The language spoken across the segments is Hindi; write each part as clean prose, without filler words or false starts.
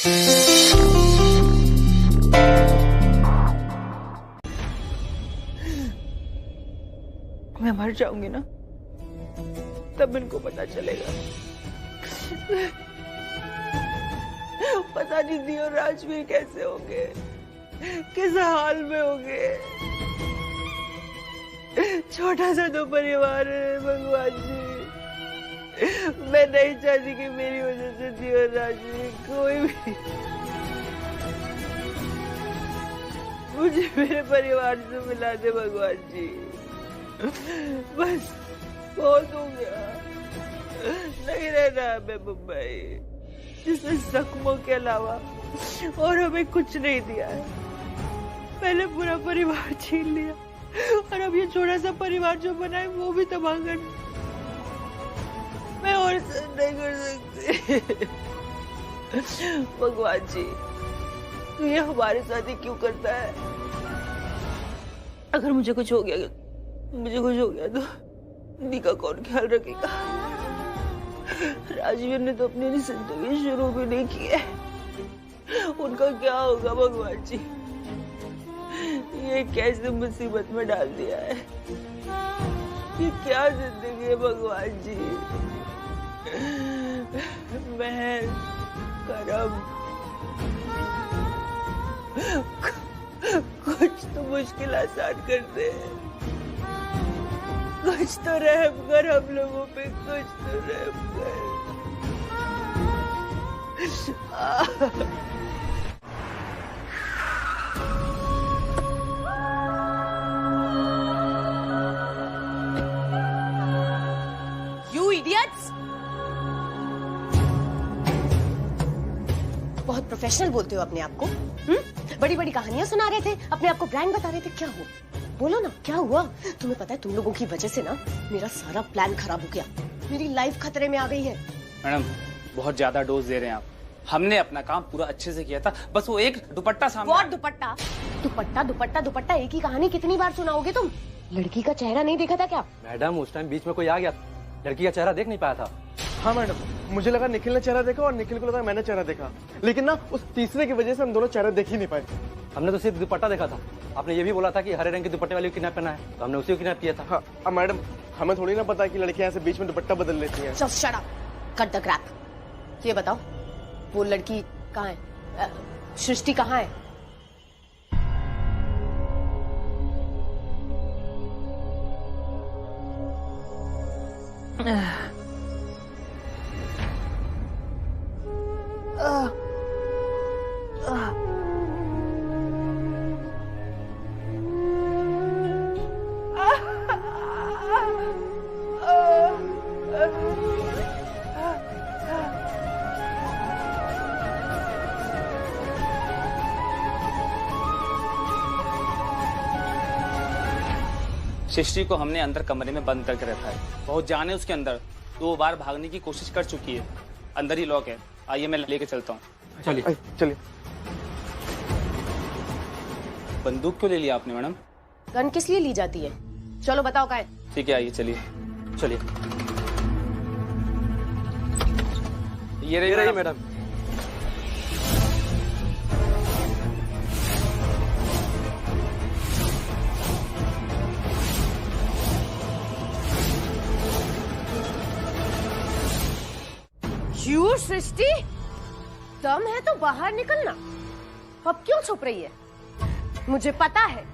मैं मर जाऊंगी ना, तब इनको पता चलेगा। पता नहीं दी और राजवीर कैसे होंगे, किस हाल में होंगे। छोटा सा तो परिवार है भगवान जी। मैं नहीं चाहती कि मेरी वजह से दी और राजवीर कोई भी मुझे मेरे परिवार से मिला दे भगवान जी। बस बहुत हो गया, नहीं रहना हमें मुंबई, जिसने जख्मों के अलावा और हमें कुछ नहीं दिया है। पहले पूरा परिवार छीन लिया और अब ये छोटा सा परिवार जो बना है वो भी तबाह कर। मैं और नहीं कर सकती। भगवान जी, तू ये हमारे साथ ही क्यों करता है? अगर मुझे कुछ हो गया तो दी का कौन ख्याल रखेगा? राजवीर ने तो अपनी जिंदगी शुरू भी नहीं की है, उनका क्या होगा भगवान जी? ये कैसे मुसीबत में डाल दिया है, ये क्या जिंदगी है भगवान जी? महल, करम, कुछ तो मुश्किल आसान कर दे, कुछ तो रहम कर हम लोगों पे, कुछ तो रहम कर। You idiots! बहुत प्रोफेशनल बोलते हो अपने आप को। बड़ी बड़ी कहानियां सुना रहे थे, अपने आप को ब्रांड बता रहे थे। क्या हुआ? बोलो ना, क्या हुआ? तुम्हें पता है तुम लोगों की वजह से ना मेरा सारा प्लान खराब हो गया, मेरी लाइफ खतरे में आ गई है। मैडम, बहुत ज्यादा डोज दे रहे हैं आप। हमने अपना काम पूरा अच्छे से किया था, बस वो एक दुपट्टा सामने। और दुपट्टा दुपट्टा दुपट्टा दुपट्टा, एक ही कहानी कितनी बार सुनाओगे तुम? लड़की का चेहरा नहीं देखा था क्या? मैडम, उस टाइम बीच में कोई आ गया, लड़की का चेहरा देख नहीं पाया था। हाँ मैडम, मुझे लगा निखिल ने चेहरा देखा और निखिल को लगा मैंने चेहरा देखा, लेकिन ना उस तीसरे की वजह से हम दोनों चेहरा देख ही नहीं पाए। हमने तो सिर्फ दुपट्टा देखा था। आपने ये भी बोला था कि हरे रंग के दुपट्टे वाली किडनैप करना है, तो हमने उसी को किडनैप किया था। हाँ, अब मैडम हमें थोड़ी ना पता कि लड़कियां ऐसे बीच में दुपट्टा बदल लेती हैं। So shut up, cut the crap। ये बताओ, वो लड़की कहाँ है? सृष्टि कहाँ है? सृष्टि को हमने अंदर कमरे में बंद करके रखा है। बहुत जान है उसके अंदर, 2 बार भागने की कोशिश कर चुकी है। अंदर ही लॉक है। आइए मैं लेके चलता हूँ। चलिए चलिए। बंदूक क्यों ले लिया आपने मैडम? गन किस लिए ली जाती है? चलो बताओ कहाँ है? ठीक है, आइए चलिए। चलिए। ये रही मैडम। क्यों सृष्टि, दम है तो बाहर निकलना, अब क्यों छुप रही है? मुझे पता है,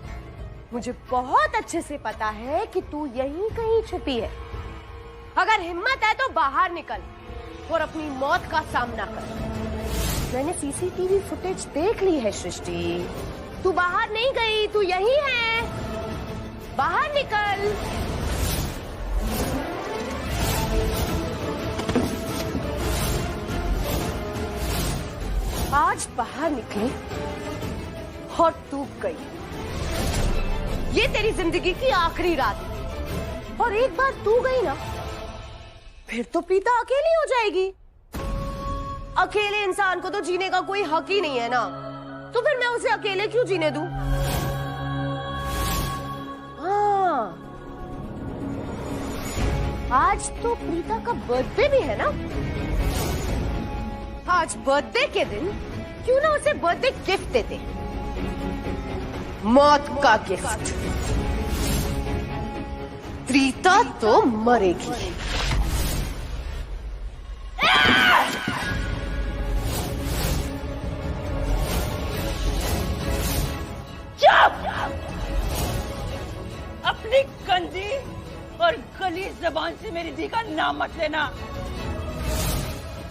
मुझे बहुत अच्छे से पता है कि तू यहीं कहीं छुपी है। अगर हिम्मत है तो बाहर निकल और अपनी मौत का सामना कर। मैंने सीसीटीवी फुटेज देख ली है सृष्टि, तू बाहर नहीं गई, तू यहीं है। बाहर निकल। आज बाहर निकली और तू गई। ये तेरी जिंदगी की आखिरी रात है और एक बार तू गई ना, फिर तो प्रीता अकेली हो जाएगी। अकेले इंसान को तो जीने का कोई हक ही नहीं है ना, तो फिर मैं उसे अकेले क्यों जीने दूं? हाँ, आज तो प्रीता का बर्थडे भी है ना। आज बर्थडे के दिन क्यों ना उसे बर्थडे गिफ्ट देते, मौत का गिफ्ट। प्रीता तो मरेगी। अपनी गंदी और गलीज जबान से मेरी दी का नाम मत लेना।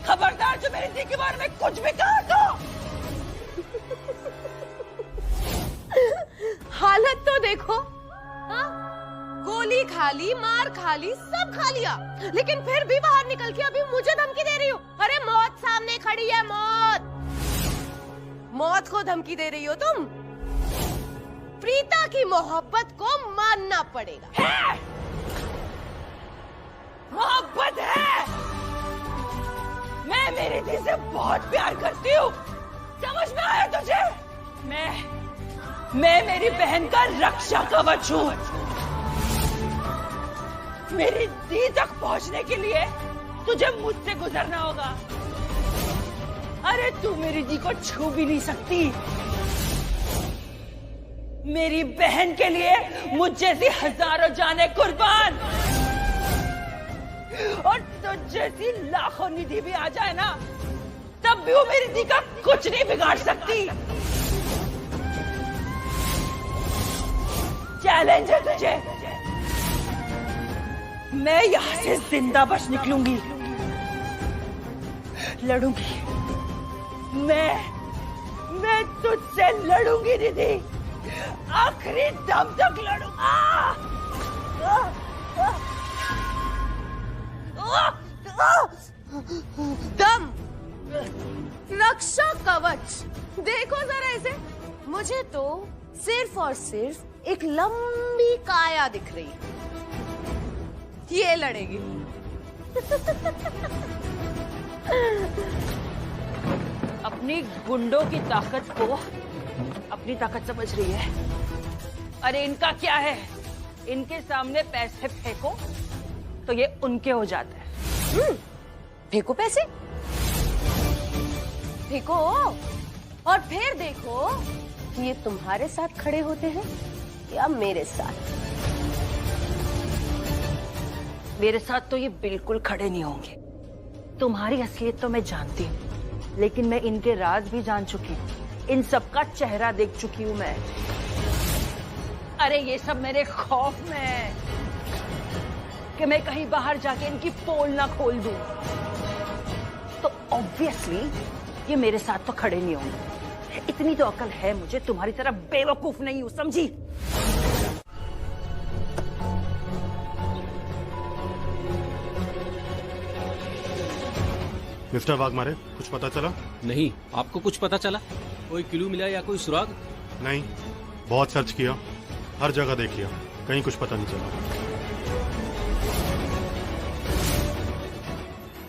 खबरदार जो मेरी दी के बारे में कुछ भी कहा तो। हालत तो देखो, हाँ? गोली खा ली, मार खा ली, सब खा लिया, लेकिन फिर भी बाहर निकल के अभी मुझे धमकी दे रही हो। अरे मौत सामने खड़ी है, मौत। मौत को धमकी दे रही हो तुम। प्रीता की मोहब्बत को मानना पड़ेगा। है मोहब्बत है। मैं मेरी दी से बहुत प्यार करती हूँ, समझ में आया तुझे? मैं मेरी बहन का रक्षा कवच हूँ। मेरी दी तक पहुँचने के लिए तुझे मुझसे गुजरना होगा। अरे तू मेरी दी को छू भी नहीं सकती। मेरी बहन के लिए मुझ जैसी हजारों जाने कुर्बान, और तुझ जैसी लाखों निधि भी आ जाए ना, तब भी वो मेरी दी का कुछ नहीं बिगाड़ सकती। चैलेंज है तुझे। मैं यहां से जिंदा बच निकलूंगी, लड़ूंगी। मैं तुझसे लड़ूंगी निधि, आखिरी दम तक लड़ूंगा। दम, रक्षा कवच। देखो जरा इसे, मुझे तो सिर्फ और सिर्फ एक लंबी काया दिख रही है। ये लड़ेगी। अपनी गुंडों की ताकत को अपनी ताकत समझ रही है। अरे इनका क्या है, इनके सामने पैसे फेंको तो ये उनके हो जाते हैं। फेंको पैसे, फेंको, और फिर देखो कि ये तुम्हारे साथ खड़े होते हैं या मेरे साथ। मेरे साथ तो ये बिल्कुल खड़े नहीं होंगे। तुम्हारी असलियत तो मैं जानती हूँ, लेकिन मैं इनके राज भी जान चुकी हूँ। इन सब का चेहरा देख चुकी हूँ मैं। अरे ये सब मेरे खौफ में है कि मैं कहीं बाहर जाके इनकी पोल ना खोल दूं। तो ऑब्वियसली ये मेरे साथ तो खड़े नहीं होंगे। इतनी तो अकल है मुझे, तुम्हारी तरह बेवकूफ नहीं हूं, समझी? मिस्टर वाघमारे, कुछ पता चला? नहीं, आपको कुछ पता चला? कोई क्लू मिला या कोई सुराग? नहीं, बहुत सर्च किया, हर जगह देख लिया, कहीं कुछ पता नहीं चला।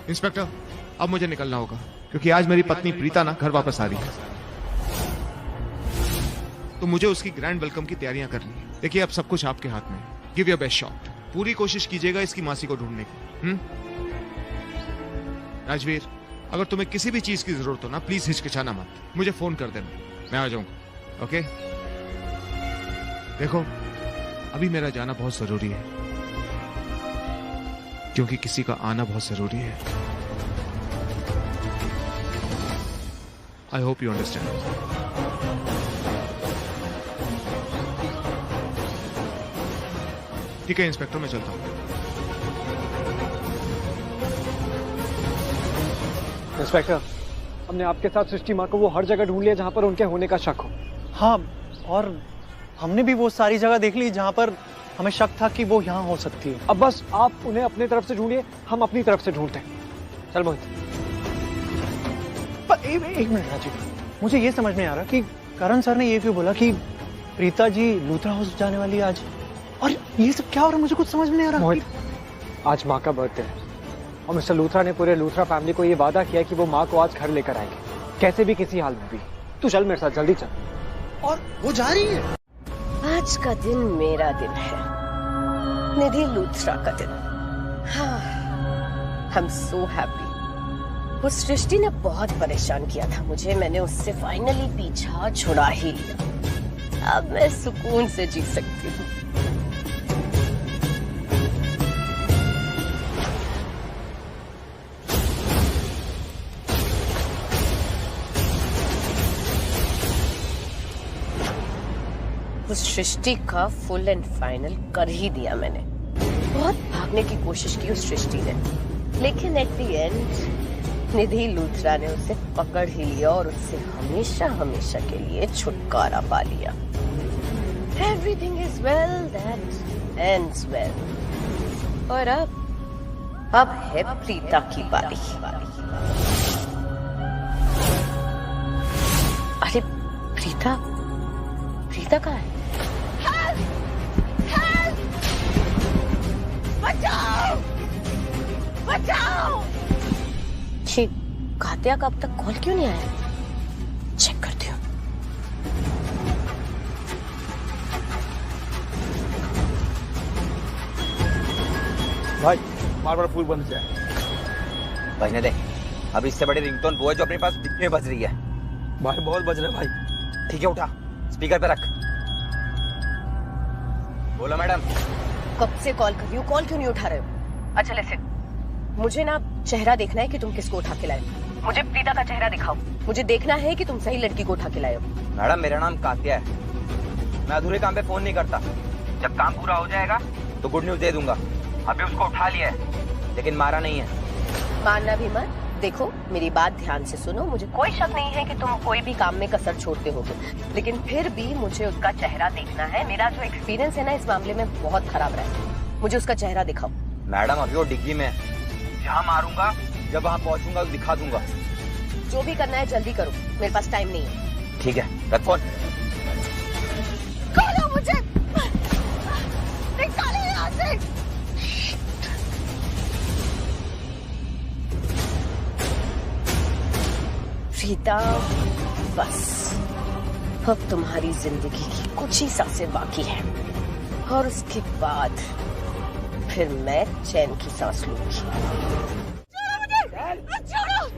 इंस्पेक्टर, अब मुझे निकलना होगा क्योंकि आज मेरी पत्नी प्रीता ना घर वापस आ रही है, तो मुझे उसकी ग्रैंड वेलकम की तैयारियां करनी है। देखिए, अब सब कुछ आपके हाथ में है। Give your best shot. पूरी कोशिश कीजिएगा इसकी मासी को ढूंढने की। राजवीर, अगर तुम्हें किसी भी चीज की जरूरत हो ना, प्लीज हिचकिचाना मत, मुझे फोन कर देना, मैं आ जाऊंगा। ओके? देखो, अभी मेरा जाना बहुत जरूरी है, क्योंकि किसी का आना बहुत जरूरी है। I hope you understand. ठीक है इंस्पेक्टर, मैं चलता हूं। इंस्पेक्टर, हमने आपके साथ सृष्टि माँ को वो हर जगह ढूंढ लिया जहाँ पर उनके होने का शक हो। हाँ, और हमने भी वो सारी जगह देख ली जहाँ पर हमें शक था कि वो यहाँ हो सकती है। अब बस आप उन्हें अपनी तरफ से ढूंढिए, हम अपनी तरफ से ढूंढते हैं। चल मोहित। पर एक मिनट राजीव, मुझे ये समझ नहीं आ रहा कि करण सर ने ये क्यों बोला कि प्रीता जी लूथरा हाउस जाने वाली है आज, और ये सब क्या हो रहा है, मुझे कुछ समझ में नहीं आ रहा। मोहित, आज माँ का बर्थडे है और मिस्टर लूथरा ने पूरे लूथरा फैमिली को ये वादा किया कि वो माँ को आज घर लेकर आएंगे, कैसे भी किसी हाल में भी। तू चल मेरे साथ, जल्दी चल। और वो जा रही है। आज का दिन मेरा दिन है, निधि लूथरा का दिन। हाँ, I'm so happy वो सृष्टि ने बहुत परेशान किया था मुझे, मैंने उससे फाइनली पीछा छुड़ा ही लिया। अब मैं सुकून से जी सकती हूँ। उस सृष्टि का फुल एंड फाइनल कर ही दिया मैंने। बहुत भागने की कोशिश की उस सृष्टि ने, लेकिन एट द एंड निधि लूथरा ने उसे पकड़ ही लिया और उससे हमेशा हमेशा के लिए छुटकारा पा लिया। Everything is well that ends well. और अब है प्रीता की बारी। अरे प्रीता कहाँ है? बचाओ! बचाओ! ये कात्या का अब तक कॉल क्यों नहीं आया? चेक करती हूँ। भाई बार फूल बंद किया भाई ने दे। अब इससे बड़ी रिंगटोन वो है जो अपने पास दिखने में बज रही है। भाई बहुत बज रहा है भाई। ठीक है, उठा, स्पीकर पे रख। बोलो मैडम। कब से कॉल कर रही हूँ, कॉल क्यों नहीं उठा रहे हो? अच्छा लिसन, मुझे ना चेहरा देखना है कि तुम किसको उठा के लाए। मुझे प्रीता का चेहरा दिखाओ। मुझे देखना है कि तुम सही लड़की को उठा के लाए हो। मैडम मेरा नाम कात्या है, मैं अधूरे काम पे फोन नहीं करता। जब काम पूरा हो जाएगा तो गुड न्यूज दे दूंगा। अभी उसको उठा लिया है लेकिन मारा नहीं है। मानना भी मत। देखो मेरी बात ध्यान से सुनो, मुझे कोई शक नहीं है कि तुम कोई भी काम में कसर छोड़ते होगे, लेकिन फिर भी मुझे उसका चेहरा देखना है। मेरा जो एक्सपीरियंस है ना इस मामले में बहुत खराब रहा है। मुझे उसका चेहरा दिखाओ। मैडम अभी वो डिग्गी में है, जहाँ मारूंगा जब वहाँ पहुँचूंगा तो दिखा दूंगा। जो भी करना है जल्दी करो, मेरे पास टाइम नहीं है। ठीक है, रख फोन। खोलो मुझे, निकालो यहाँ से। प्रीता, बस अब तुम्हारी जिंदगी की कुछ ही सांसें बाकी है और उसके बाद फिर मैं चैन की सांस लूंगी। छोड़ो!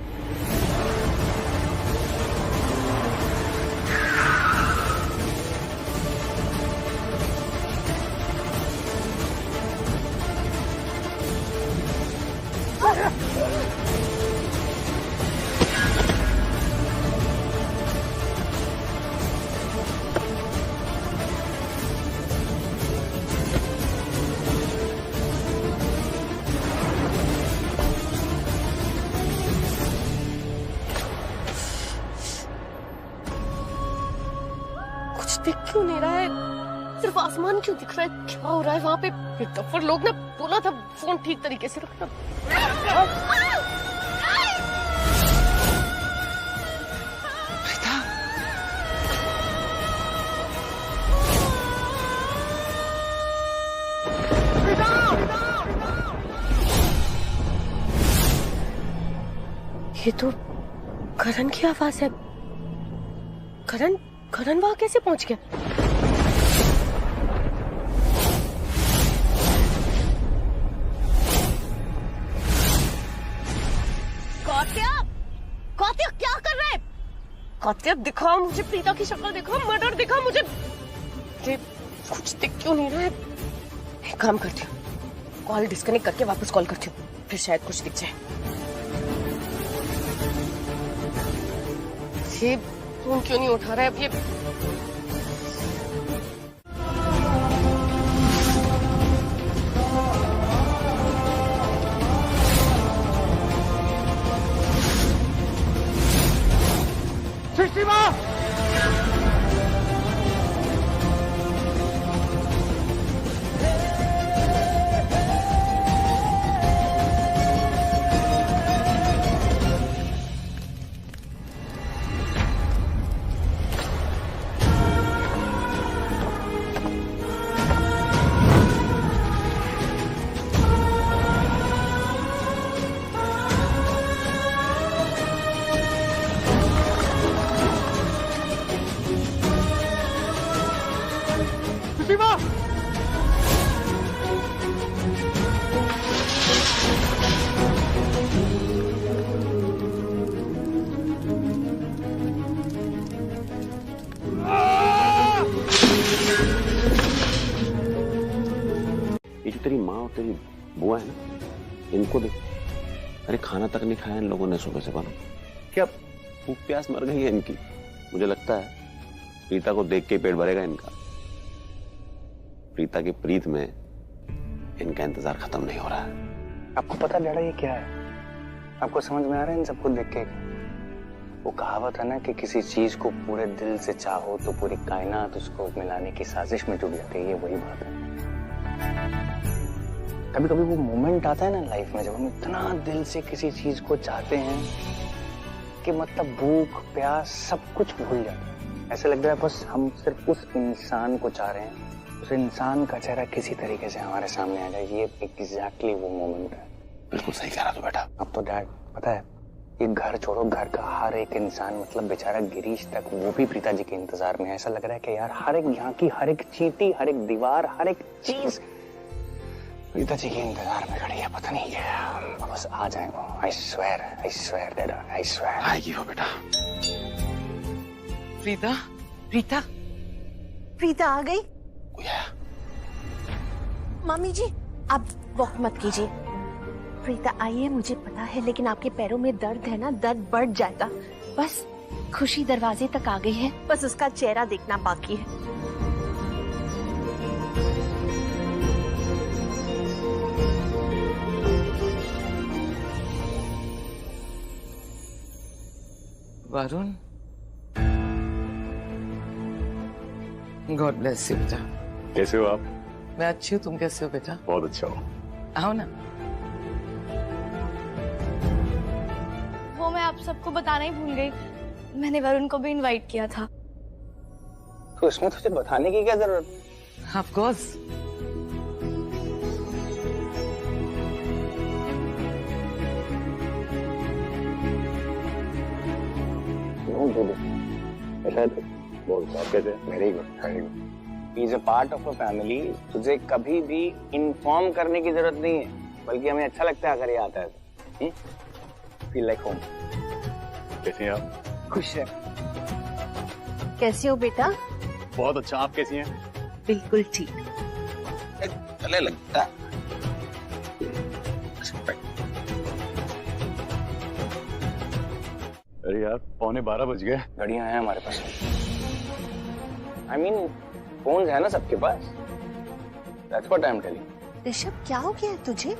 दिख क्यों नहीं रहा है? सिर्फ आसमान क्यों दिख रहा है? क्या हो रहा है वहाँ पे? तो लोग ने बोला था फोन ठीक तरीके से रखना। ये तो करण की आवाज है। करण वहां कैसे पहुंच गया? कात्या क्या कर रहा है? कात्या दिखाओ मुझे प्रीता की शक्ल, दिखाओ मर्डर, दिखाओ मुझे। ये कुछ दिख क्यों नहीं रहा है? एक काम करती हूँ, कॉल डिस्कनेक्ट करके वापस कॉल करती हूँ, फिर शायद कुछ दिख जाए। ये फोन क्यों नहीं उठा रहा है अब ये? सृष्टि माँ! तेरी माँ और तेरी बुआ है ना, इनको देख, अरे खाना तक नहीं खाया इन लोगों ने सुबह से। बनो क्या भूख प्यास मर गई है इनकी। मुझे लगता है प्रीता को देख के पेट भरेगा इनका। प्रीता की प्रीत में इनका इंतजार खत्म नहीं हो रहा है। आपको पता डैडा ये क्या है? आपको समझ में आ रहा है इन सबको देख के? वो कहावत है ना कि किसी चीज को पूरे दिल से चाहो तो पूरी कायनात उसको मिलाने की साजिश में जुट जाती है। ये वही बात है। कभी कभी वो मोमेंट आता है ना लाइफ में जब हम इतना दिल से किसी चीज को चाहते हैं कि मतलब भूख प्यास सब कुछ भूल जाते हैं। ऐसे लगता है बस हम सिर्फ उस इंसान को चाह रहे हैं, उस इंसान का चेहरा किसी तरीके से हमारे सामने आ जाए। ये एग्जैक्टली वो मोमेंट है। बिल्कुल सही कह रहा तू बेटा। अब तो डैड पता है, ये घर छोड़ो, घर का हर एक इंसान मतलब बेचारा गिरीश तक वो भी प्रीता जी के इंतजार में है। ऐसा लग रहा है कि यार हर एक यहाँ की हर एक चींटी, हर एक दीवार, हर एक चीज प्रीता जी के इंतजार में खड़ी है। पता नहीं क्या, बस आ जाए वो। आई स्वेयर डैडा, आई स्वेयर। आएगी वो बेटा। प्रीता, प्रीता, प्रीता आ गई। आया। मम्मी जी आप वॉक मत कीजिए। प्रीता आई है मुझे पता है, लेकिन आपके पैरों में दर्द है ना, दर्द बढ़ जाएगा। बस खुशी दरवाजे तक आ गई है, बस उसका चेहरा देखना बाकी है। वरुण, गॉड ब्लेस यू बेटा। कैसे हो आप? मैं अच्छी हूँ, तुम कैसे हो बेटा? बहुत अच्छा हो। आओ ना। वो मैं आप सबको बताना ही भूल गई, मैंने वरुण को भी इनवाइट किया था। तो इसमें तुझे बताने की क्या जरूरत? Of course. Very good, very good. He is a part of a family. तुझे कभी भी इन्फॉर्म करने की जरूरत नहीं है, बल्कि हमें अच्छा लगता है अगर ये आता है। Feel like home. कैसे हैं आप? खुश है। कैसी हो बेटा? बहुत अच्छा। आप कैसी हैं? बिल्कुल ठीक। गले लगता। अरे यार 11:15 बज गए। घड़ियां हैं हमारे पास। I mean, फोन है ना सबके पास। That's what I'm telling you. Rishabh क्या हो गया है तुझे?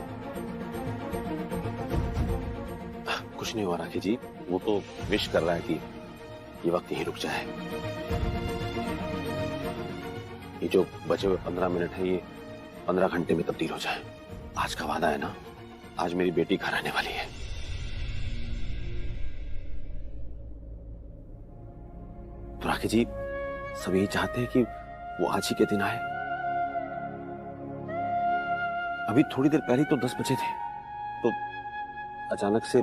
कुछ नहीं हो रहा जी, वो तो विश कर रहा है कि ये वक्त यहीं रुक जाए। ये जो बचे हुए 15 मिनट है, ये 15 घंटे में तब्दील हो जाए। आज का वादा है ना, आज मेरी बेटी घर आने वाली है। तो राखी जी सब यही चाहते हैं कि वो आज ही के दिन आए। अभी थोड़ी देर पहले तो 10 बजे थे, तो अचानक से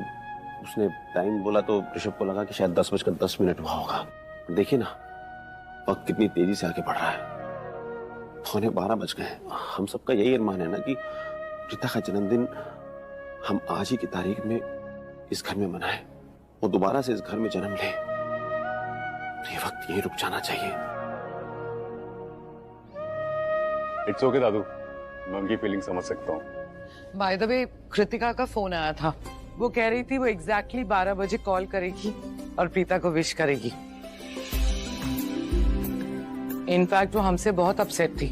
उसने टाइम बोला तो ऋषभ को लगा कि शायद 10:10 हुआ होगा। देखिए ना वक्त कितनी तेजी से आगे बढ़ रहा है। 11:15 बज गए। हम सबका यही अरमान है ना कि प्रीता का जन्मदिन हम आज ही की तारीख में इस घर में मनाएं, वो दोबारा से इस घर में जन्म ले। ये वक्त यही रुक जाना चाहिए। इट्स ओके दादू, मैं उनकी फीलिंग समझ सकता हूँ। बाय द वे कृतिका का फोन आया था, वो कह रही थी वो एग्जैक्टली 12 बजे कॉल करेगी और प्रीता को विश करेगी। इनफैक्ट वो हमसे बहुत अपसेट थी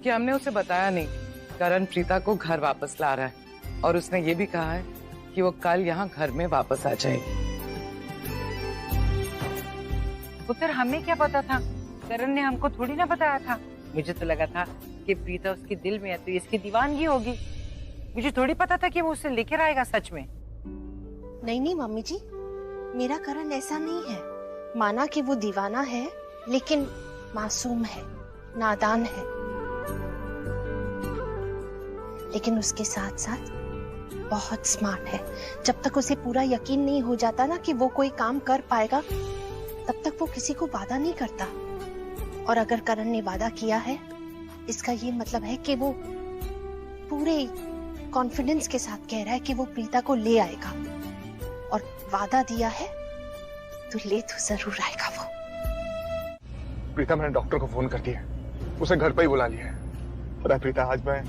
कि हमने उसे बताया नहीं करण प्रीता को घर वापस ला रहा है, और उसने ये भी कहा है कि वो कल यहाँ घर में वापस आ जाएगी। तो फिर हमें क्या पता था? करण ने हमको थोड़ी ना बताया था। मुझे तो लगा था कि प्रीता उसके दिल में है तो इसकी दीवानगी होगी। मुझे थोड़ी पता था कि वो उसे लेकर आएगा सच में। नहीं मम्मी जी, मेरा करण ऐसा नहीं है। माना कि वो दीवाना है, लेकिन मासूम है, नादान है, लेकिन उसके साथ साथ बहुत स्मार्ट है। जब तक उसे पूरा यकीन नहीं हो जाता ना कि वो कोई काम कर पाएगा, तब तक वो किसी को वादा नहीं करता। और अगर करण ने वादा किया है, इसका ये मतलब है कि वो पूरे कॉन्फिडेंस के साथ कह रहा है कि वो प्रीता को ले आएगा, और वादा दिया है तो ले तो जरूर आएगा वो। प्रीता, मैंने डॉक्टर को फोन कर दिया, उसे घर पे ही बुला लिया है। पता है प्रीता, आज मैं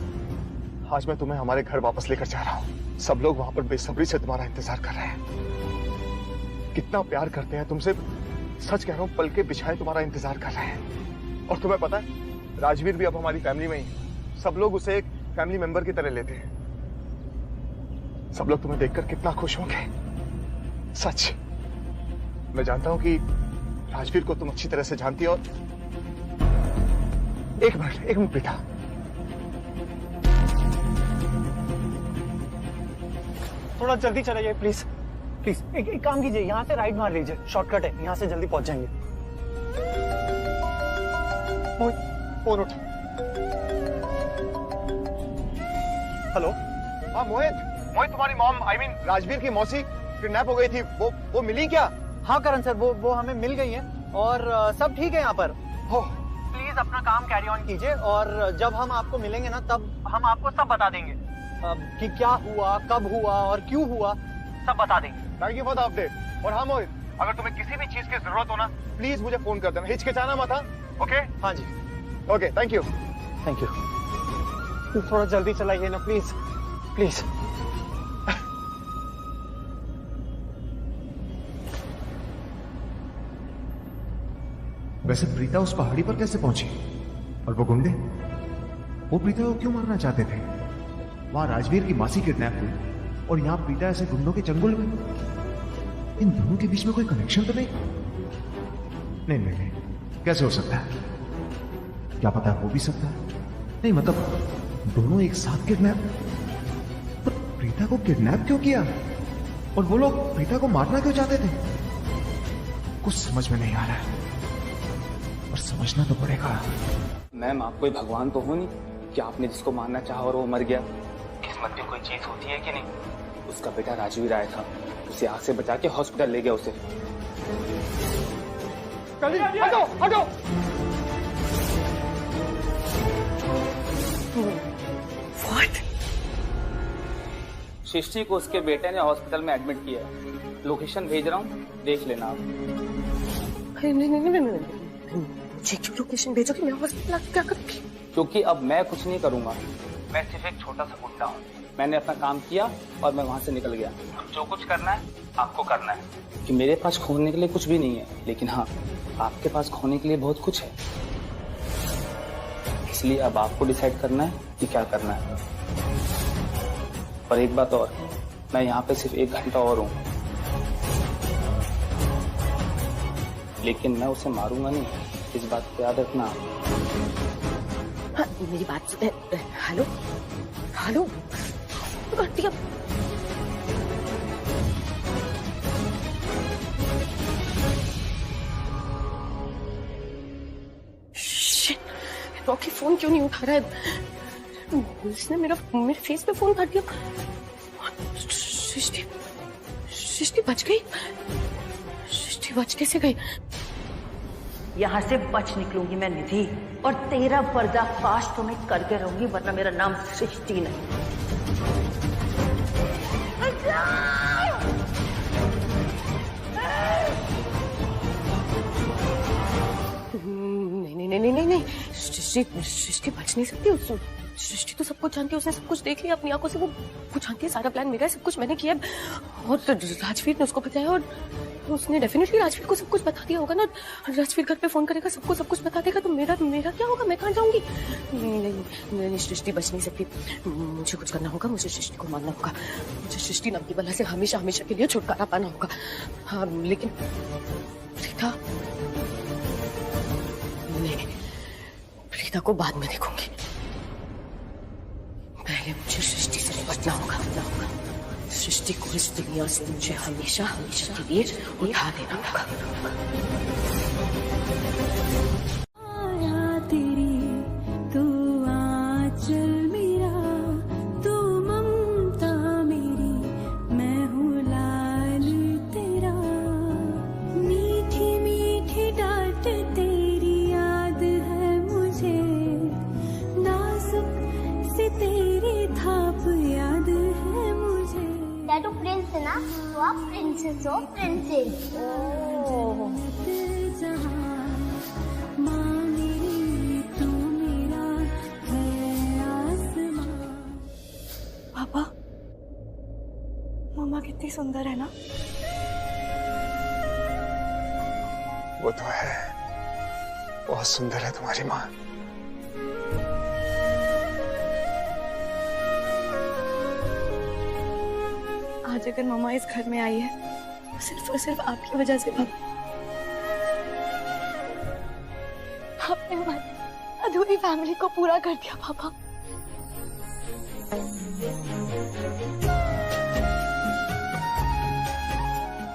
आज मैं तुम्हें हमारे घर वापस लेकर जा रहा हूँ। सब लोग वहां पर बेसब्री से तुम्हारा इंतजार कर रहे हैं। कितना प्यार करते हैं तुमसे, सच कह रहा हूँ, पल के बिछाए तुम्हारा इंतजार कर रहे हैं। और तुम्हें पता है, राजवीर भी अब हमारी फैमिली में ही है। सब लोग उसे एक फैमिली मेंबर की तरह लेते हैं। सब लोग तुम्हें देखकर कितना खुश होंगे। सच, मैं जानता हूं कि राजवीर को तुम अच्छी तरह से जानती हो। एक मिनट प्रीता। थोड़ा जल्दी चलाइए प्लीज प्लीज। एक काम कीजिए, यहाँ से राइट मार लीजिए, शॉर्टकट है, यहाँ से जल्दी पहुंच जाएंगे। फोन उठ। हेलो। हाँ मोहित, तुम्हारी मॉम राजवीर की मौसी किडनैप हो गई थी, वो मिली क्या? हाँ करण सर, वो हमें मिल गई है और सब ठीक है यहाँ पर। प्लीज अपना काम कैरी ऑन कीजिए और जब हम आपको मिलेंगे ना, तब हम आपको सब बता देंगे कि क्या हुआ, कब हुआ और क्यों हुआ, सब बता देंगे। Thank you for the update. और हाँ मोहित, अगर तुम्हें किसी भी चीज की जरूरत हो ना, प्लीज मुझे फोन कर देना, हिचकिचाना मत। ओके? हाँ जी, okay, thank you. Thank you. थोड़ा जल्दी चलाइए ना प्लीज प्लीज। वैसे प्रीता उस पहाड़ी पर कैसे पहुंची? और वो गुंडे, वो प्रीता को क्यों मारना चाहते थे? वहां राजवीर की मासी किडनैप हुई और यहाँ प्रीता ऐसे गुंडों के चंगुल में। इन दोनों के बीच में कोई कनेक्शन तो नहीं? नहीं, कैसे हो सकता है? क्या पता हो भी सकता है। नहीं मतलब दोनों एक साथ किडनैप। पर प्रीता को किडनैप क्यों किया? और वो लोग प्रीता को मारना क्यों चाहते थे? कुछ समझ में नहीं आ रहा है और समझना तो पड़ेगा। मैम, आप कोई भगवान तो हो नहीं कि आपने जिसको मारना चाहा और वो मर गया। किस्मत भी कोई चीज होती है कि नहीं? उसका बेटा राजवीर आया था, उसे आग से बचा के हॉस्पिटल ले गया उसे। हटो। What? सृष्टि को उसके बेटे ने हॉस्पिटल में एडमिट किया है। लोकेशन भेज रहा हूँ, देख लेना आप। नहीं, क्यों लोकेशन भेजोगे? मैं हॉस्पिटल क्या करूँगी? क्योंकि अब मैं कुछ नहीं करूंगा, मैं सिर्फ एक छोटा सा गुंडा हूँ। मैंने अपना काम किया और मैं वहां से निकल गया। जो कुछ करना है आपको करना है। कि मेरे पास खोने के लिए कुछ भी नहीं है, लेकिन हाँ, आपके पास खोने के लिए बहुत कुछ है। इसलिए अब आपको डिसाइड करना है कि क्या करना है। और एक बात और, मैं यहाँ पे सिर्फ 1 घंटा और हूँ, लेकिन मैं उसे मारूंगा नहीं, इस बात को याद रखना। हाँ, मेरी बात सुन। हेलो हेलो, आंटी अब रॉकी फोन क्यों नहीं उठा रहा है? इसने मेरे फेस पे फोन काट दिया। सृष्टि बच गई। सृष्टि बच कैसे गई? यहाँ से बच निकलूंगी मैं निधि, और तेरा पर्दाफाश तो मैं करके रहूंगी, वरना मेरा नाम सृष्टि नहीं। नहीं, सृष्टि बच नहीं सकती। सृष्टि तो सब कुछ जानती है, उसने सब कुछ देख लिया अपनी आंखों से। वो जानती है सारा प्लान मेरा है, सब कुछ मैंने किया। और राजवीर ने उसको बताया और उसने डेफिनेटली राजवीर को सब कुछ बता दिया होगा ना। राजवीर घर पे फोन करेगा, सबको सब कुछ बता देगा, तो मेरा क्या होगा? मैं कहाँ जाऊंगी? नहीं, सृष्टि बच नहीं सकती। मुझे कुछ करना होगा, मुझे सृष्टि को मारना होगा। मुझे सृष्टि नाम की बला से हमेशा के लिए छुटकारा पाना होगा। हाँ, लेकिन प्रीता, नहीं, प्रीता को बाद में देखूंगी। पहले मुझे सृष्टि से निपटना होगा। सृष्टि को इस दुनिया से मुझे हमेशा के लिए उठा देना होगा। तो आप प्रिंसेस हो, प्रिंसेस। सुंदर है ना? वो तो है, बहुत सुंदर है तुम्हारी माँ। आज अगर मम्मा इस घर में आई है तो सिर्फ और सिर्फ आपकी वजह से पापा। आपने हमारी अधूरी फैमिली को पूरा कर दिया पापा।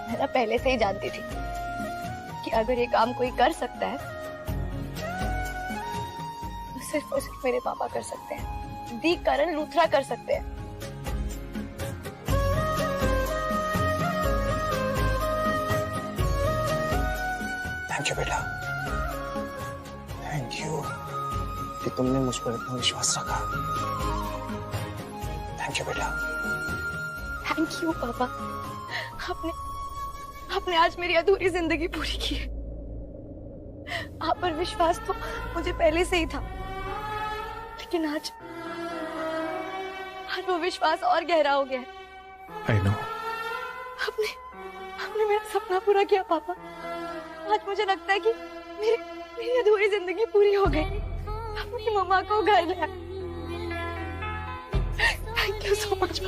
मैं ना पहले से ही जानती थी कि अगर ये काम कोई कर सकता है तो सिर्फ और सिर्फ मेरे पापा कर सकते हैं। दी करण लूथरा कर सकते हैं। थैंक यू बेटा, थैंक यू कि तुमने मुझ पर इतना विश्वास रखा। थैंक यू बेटा। थैंक यू पापा, आपने आज मेरी अधूरी जिंदगी पूरी की है। आप पर विश्वास तो मुझे पहले से ही था, लेकिन आज वो विश्वास और गहरा हो गया है। I know। आपने मेरा सपना पूरा किया पापा। आज मुझे लगता है कि मेरी अधूरी जिंदगी पूरी हो गई। अपनी मम्मा को घर ले आए। Thank you so much.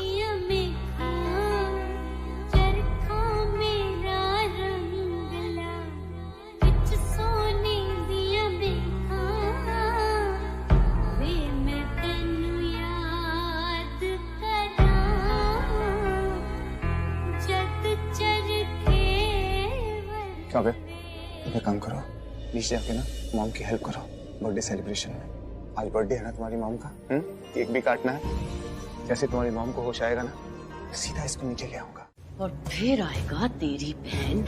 क्या बे, एक काम करो, नीचे जाके ना मॉम की हेल्प करो बर्थडे सेलिब्रेशन में। आज बर्थडे है ना तुम्हारी मॉम का, केक भी काटना है। जैसे तुम्हारी मॉम को होश आएगा ना, सीधा इसको नीचे ले आऊंगा। और फिर आएगा तेरी बहन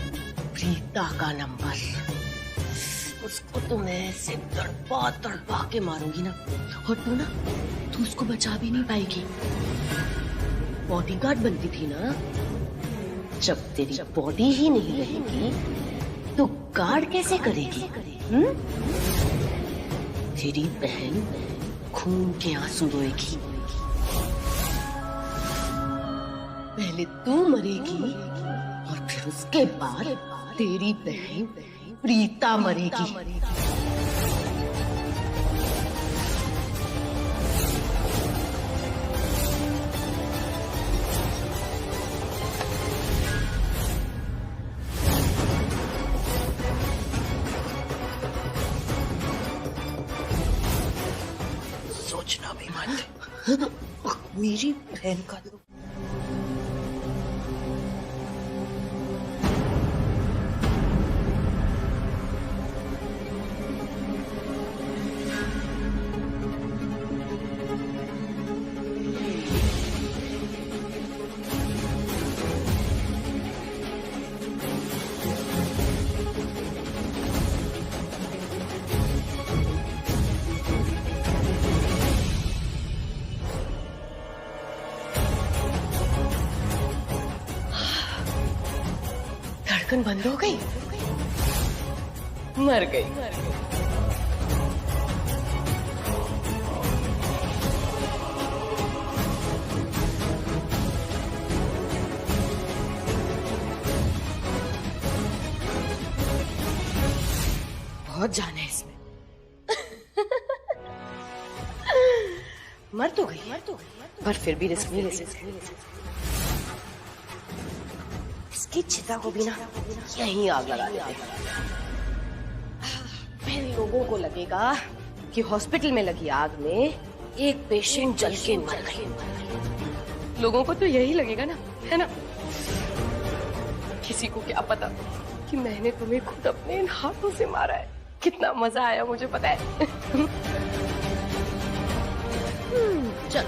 प्रीता का नंबर। उसको तो मैं ऐसे तड़पा के मारूंगी ना, और तू उसको बचा भी नहीं पाएगी। बॉडीगार्ड बनती थी ना, जब तेरी बॉडी ही नहीं रहेगी तो गार्ड कैसे करेगी? तेरी बहन खून के आंसू रोएगी। पहले तू मरेगी और फिर उसके बाद तेरी बहन प्रीता मरेगी। सोचना भी मत, मेरी बहन का तो धड़कन बंद हो गई, मर गई। बहुत जान है इसमें। मर तो गई, पर फिर भी रिस्क नहीं ले सकती। इसकी चिता को भी ना यहीं आग लगा देते। फिर लोगों को लगेगा कि हॉस्पिटल में लगी आग में एक पेशेंट जल के मर गई। लोगों को तो यही लगेगा ना, है ना? किसी को क्या पता कि मैंने तुम्हें खुद अपने इन हाथों से मारा है। कितना मजा आया मुझे पता है। चल,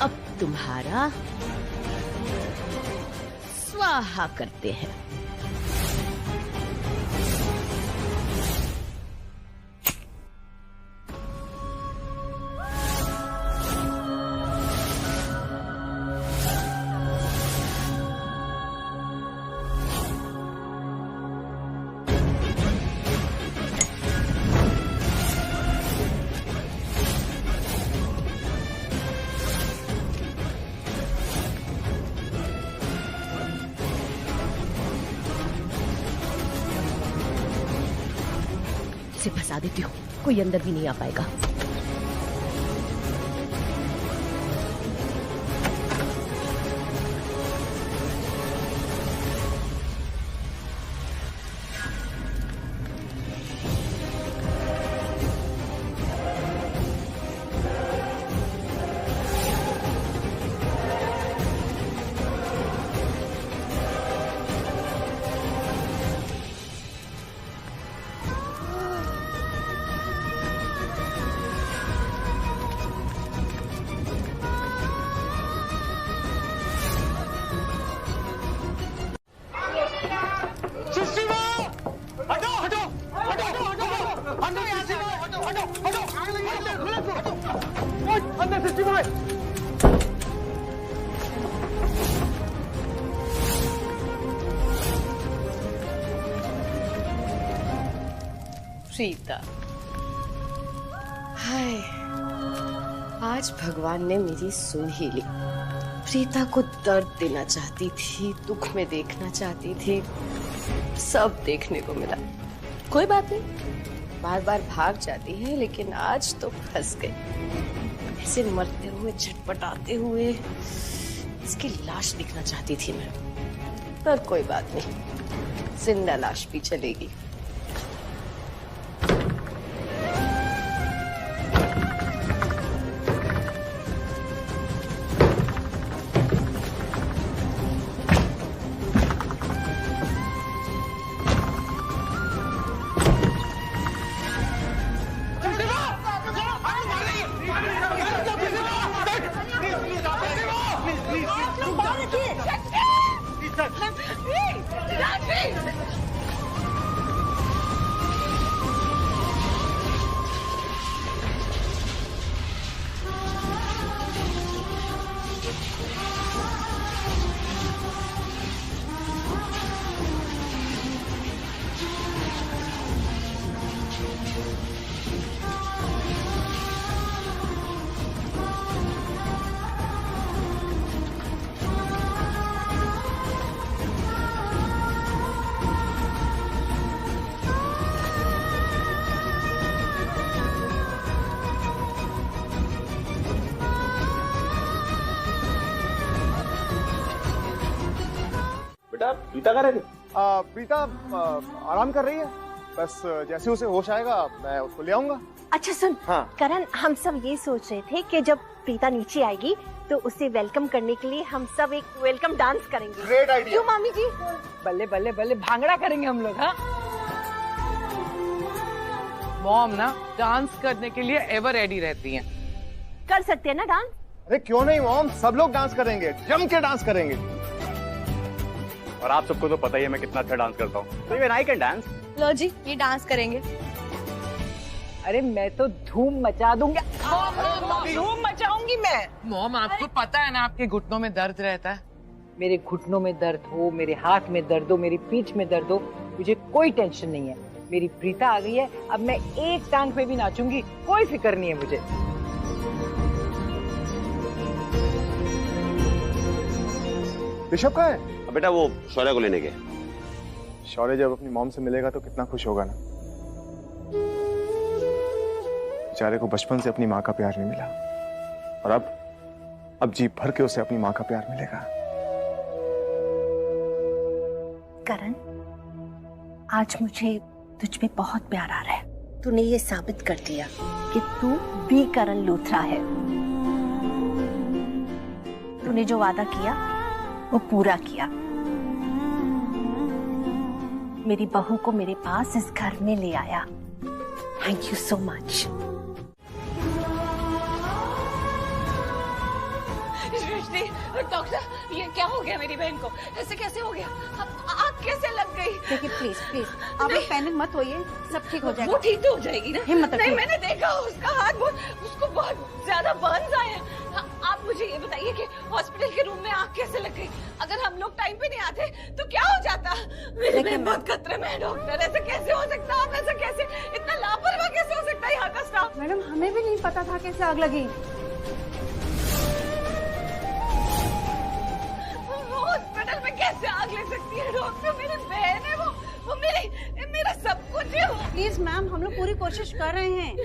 अब तुम्हारा स्वाहा करते हैं। से फंसा देती हूँ, कोई अंदर भी नहीं आ पाएगा। प्रीता, हाय, आज भगवान ने मेरी सुन ही ली। प्रीता को दर्द देना चाहती थी, दुख में देखना चाहती थी, सब देखने को मिला। कोई बात नहीं, बार बार भाग जाती है, लेकिन आज तो फंस गई। ऐसे मरते हुए, छटपटाते हुए इसकी लाश देखना चाहती थी मैं, पर कोई बात नहीं, जिंदा लाश भी चलेगी। प्रीता का रही प्रीता आराम कर रही है, बस जैसे उसे होश आएगा मैं उसको ले आऊंगा। अच्छा सुन, हाँ। करण, हम सब ये सोच रहे थे कि जब प्रीता नीचे आएगी तो उसे वेलकम करने के लिए हम सब एक वेलकम डांस करेंगे। Great idea. क्यों मामी जी? बल्ले बल्ले बल्ले भांगड़ा करेंगे हम लोग। हाँ, मॉम ना डांस करने के लिए एवर रेडी रहती हैं। कर सकते हैं ना डांस? अरे क्यों नहीं मॉम, सब लोग डांस करेंगे, जम के डांस करेंगे। और आप सबको तो पता ही है मैं कितना अच्छा डांस करता हूँ, तो इवन आई कैन डांस। लो जी, ये डांस करेंगे। अरे मैं तो धूम मचा दूंगी, धूम मचाऊंगी मैं। मॉम, आपको पता है ना आपके घुटनों में दर्द रहता है। मेरे घुटनों में दर्द हो, मेरे हाथ में दर्द हो, मेरी पीठ में दर्द हो, मुझे कोई टेंशन नहीं है। मेरी प्रीता आ गई है, अब मैं एक टांग पे भी नाचूंगी, कोई फिक्र नहीं है मुझे। ऋषभ कहाँ है? बेटा वो शौर्य को लेने गए। शौर्य जब अपनी मॉम से मिलेगा तो कितना खुश होगा ना। बेचारे को बचपन से अपनी माँ का प्यार नहीं मिला, और अब जी भर के उसे अपनी माँ का प्यार मिलेगा। करण, आज मुझे तुझ पे बहुत प्यार आ रहा है। तूने ये साबित कर दिया कि तू भी करण लूथरा है। तूने जो वादा किया वो पूरा किया। मेरी बहू को मेरे पास इस घर में ले आया। Thank you so much. Doctor, ये क्या हो गया मेरी बहन को? ऐसे कैसे हो गया? आग कैसे लग गई? देखिए प्लीज प्लीज आप पैनिक मत होइए, सब ठीक हो जाएगा। वो ठीक तो हो जाएगी ना? हिम्मत रखिए। नहीं, मैंने देखा उसका हाथ, उसको बहुत ज्यादा बर्न्स आए हैं। आप मुझे ये बताइए कि हॉस्पिटल के रूम में आग कैसे लग गई? अगर हम लोग टाइम पे नहीं आते तो क्या हो जाता? मेरी बहन बहुत खतरे में है डॉक्टर, ऐसे कैसे हो सकता? आप ऐसा कैसे, इतना लापरवाह कैसे हो सकता है यहाँ का स्टाफ? मैडम, हमें भी नहीं पता था कैसे आग लगी। हॉस्पिटल में कैसे आग लग सकती है डॉक्टर? मेरी बहन है वो मेरा सब कुछ है। प्लीज मैम, हम लोग पूरी कोशिश कर रहे हैं,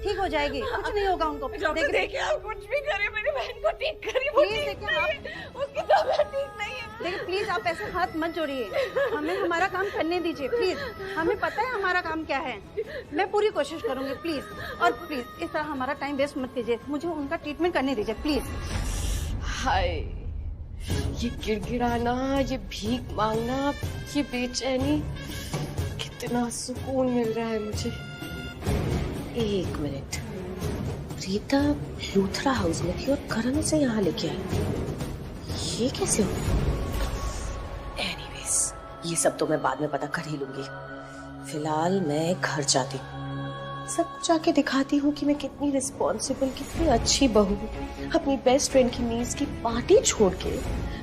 ठीक हो जाएगी, कुछ नहीं होगा उनको। देखिए आप कुछ भी करें, मेरी बहन को ठीक करिए, वो ठीक नहीं है, उसकी तबीयत ठीक नहीं है। देखिए प्लीज आप ऐसे हाथ मत जोड़िए, हमें हमारा काम करने दीजिए प्लीज, हमें पता है हमारा काम क्या है। मैं पूरी कोशिश करूंगी प्लीज, और प्लीज इस तरह हमारा टाइम वेस्ट मत कीजिए, मुझे उनका ट्रीटमेंट करने दीजिए प्लीज। हाय, ये गिड़गिड़ाना, ये भीख मांगना, ये बेचैनी, कितना सुकून मिल रहा है मुझे। एक मिनट, प्रीता लूथरा हाउस में थी और करण से यहाँ लेके आई, ये कैसे हो? एनीवेज, ये सब तो मैं बाद में पता कर ही लूंगी। फिलहाल मैं घर जाती हूँ, सबको जाके दिखाती हूँ कि मैं कितनी रिस्पॉन्सिबल, कितनी अच्छी बहू हूँ। अपनी बेस्ट फ्रेंड की मीज की पार्टी छोड़ के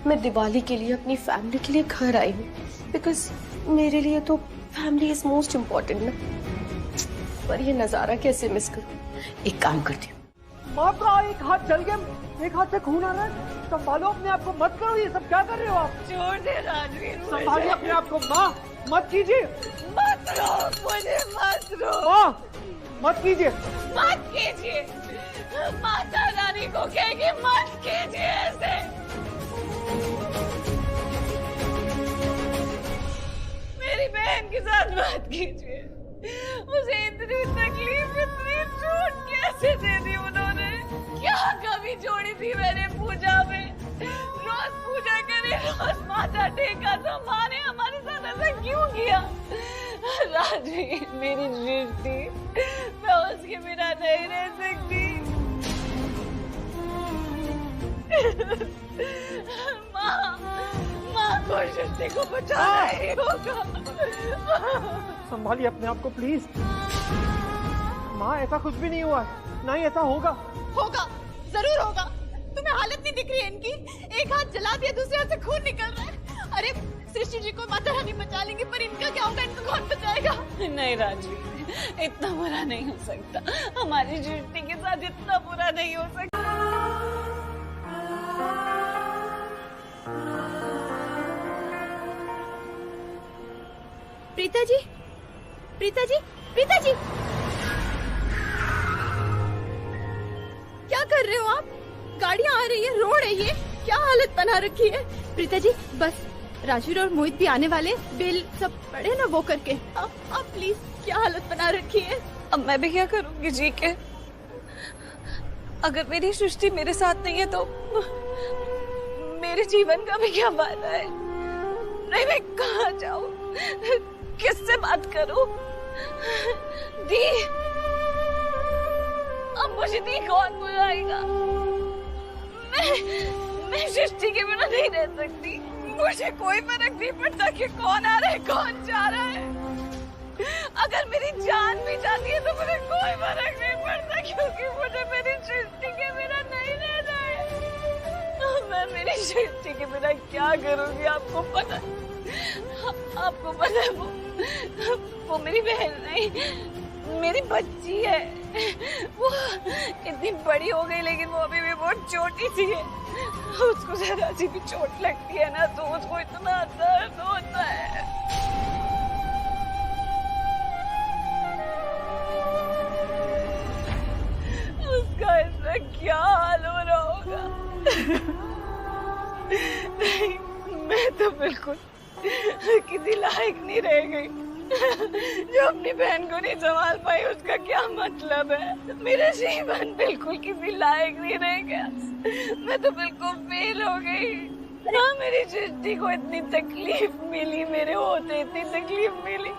मैं दिवाली के लिए अपनी फैमिली के लिए घर आई हूँ, बिकॉज मेरे लिए तो फैमिली इज मोस्ट इम्पोर्टेंट ना। पर ये नजारा कैसे मिस करूँ? एक काम करती हूँ। माँ का एक हाथ जल गया, एक हाथ से खून आ रहा है, संभालो अपने आप को, मत करो ये सब, क्या कर रहे हो आप? छोड़ दे राजवीर, संभालिए अपने आप को माँ, मत कीजिए, मत रोक मुझे, मत रोक माँ, मत कीजिए, मत कीजिए, माता रानी को कहेगी मत कीजिए ऐसे। मेरी बहन के साथ मत कीजिए, मुझे इतनी तकलीफ, इतनी चोट कैसे दे दी उन्होंने? क्या कभी जोड़ी थी मैंने पूजा में? रोज पूजा करे, रोज माथा टेका, तो माँ ने हमारे साथ ऐसा क्यों किया? राजवीर मेरी सृष्टि, मैं उसके बिना नहीं रह सकती। माँ को सृष्टि को बचाना ही होगा। संभालिए अपने आप को प्लीज। माँ ऐसा कुछ भी नहीं हुआ है, नहीं ऐसा होगा। होगा, जरूर होगा। तुम्हें हालत नहीं दिख रही है इनकी? एक हाथ जला दिया, दूसरे हाथ से खून निकल रहा है। अरे सृष्टि जी को माता रानी बचा लेंगी, पर इनका क्या होगा? इनको कौन बचाएगा? नहीं राजवीर, इतना बुरा नहीं हो सकता, हमारी सृष्टि के साथ इतना बुरा नहीं हो सकता। प्रीता जी, प्रीता जी, प्रीता जी, क्या कर रहे हो आप? गाड़ियाँ आ रही है, रो रही है, क्या हालत बना रखी है? प्रीता जी बस, राजवीर और मोहित भी आने वाले, बिल सब पड़े ना वो करके। आप प्लीज, क्या हालत बना रखी है? अब मैं भी क्या करूंगी जी के? अगर मेरी सृष्टि मेरे साथ नहीं है तो मेरे जीवन का भी क्या फायदा है? नहीं, मैं कहाँ जाऊँ, किससे बात करूं? दी, अब मुझे दी कौन बुलाएगा? मैं सृष्टि के बिना नहीं रह सकती। मुझे कोई फर्क नहीं पड़ता कि कौन आ रहा है, कौन जा रहा है। अगर मेरी जान भी जाती है तो मुझे कोई फर्क नहीं पड़ता, क्योंकि मुझे मेरी सृष्टि के बिना नहीं रहना है। मैं मेरी सृष्टि के बिना क्या करूंगी? आपको पता है वो मेरी बहन नहीं, मेरी बच्ची है। वो इतनी बड़ी हो गई, लेकिन वो अभी भी बहुत छोटी सी है। उसको जरा सी भी चोट लगती है ना तो उसको इतना दर्द होता है। उसका ऐसा क्या हाल हो रहा होगा? नहीं, मैं तो बिल्कुल किसी लायक नहीं रह गई। जो अपनी बहन को नहीं संभाल पाई उसका क्या मतलब है? मेरा जीवन बिल्कुल किसी लायक नहीं रह गया। मैं तो बिल्कुल फेल हो गई। हाँ, मेरी सृष्टि को इतनी तकलीफ मिली, मेरे होते इतनी तकलीफ मिली।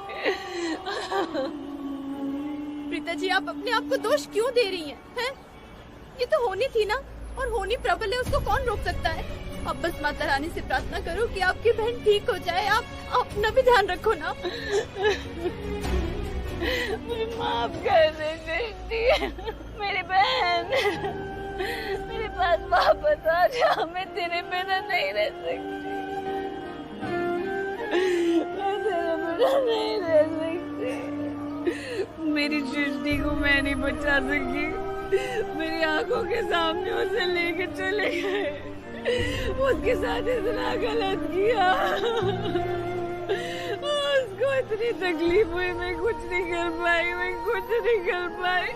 प्रीता जी, आप अपने आप को दोष क्यों दे रही हैं? ये तो होनी थी ना, और होनी प्रबल है, उसको कौन रोक सकता है? अब बस माता रानी से प्रार्थना करो कि आपकी बहन ठीक हो जाए। आप अपना भी ध्यान रखो ना। मुझे माफ कर दे सृष्टि, मेरी बहन, मेरे पास वापस आ जा। मैं तेरे बिना नहीं रह सकती, मैं तेरे बिना नहीं रह सकती। मेरी सृष्टि को मैं नहीं बचा सकी। मेरी आंखों के सामने उसे लेके चले गए, उसके साथ इतना गलत किया, उसको इतनी तकलीफ हुई, मैं कुछ नहीं कर पाई।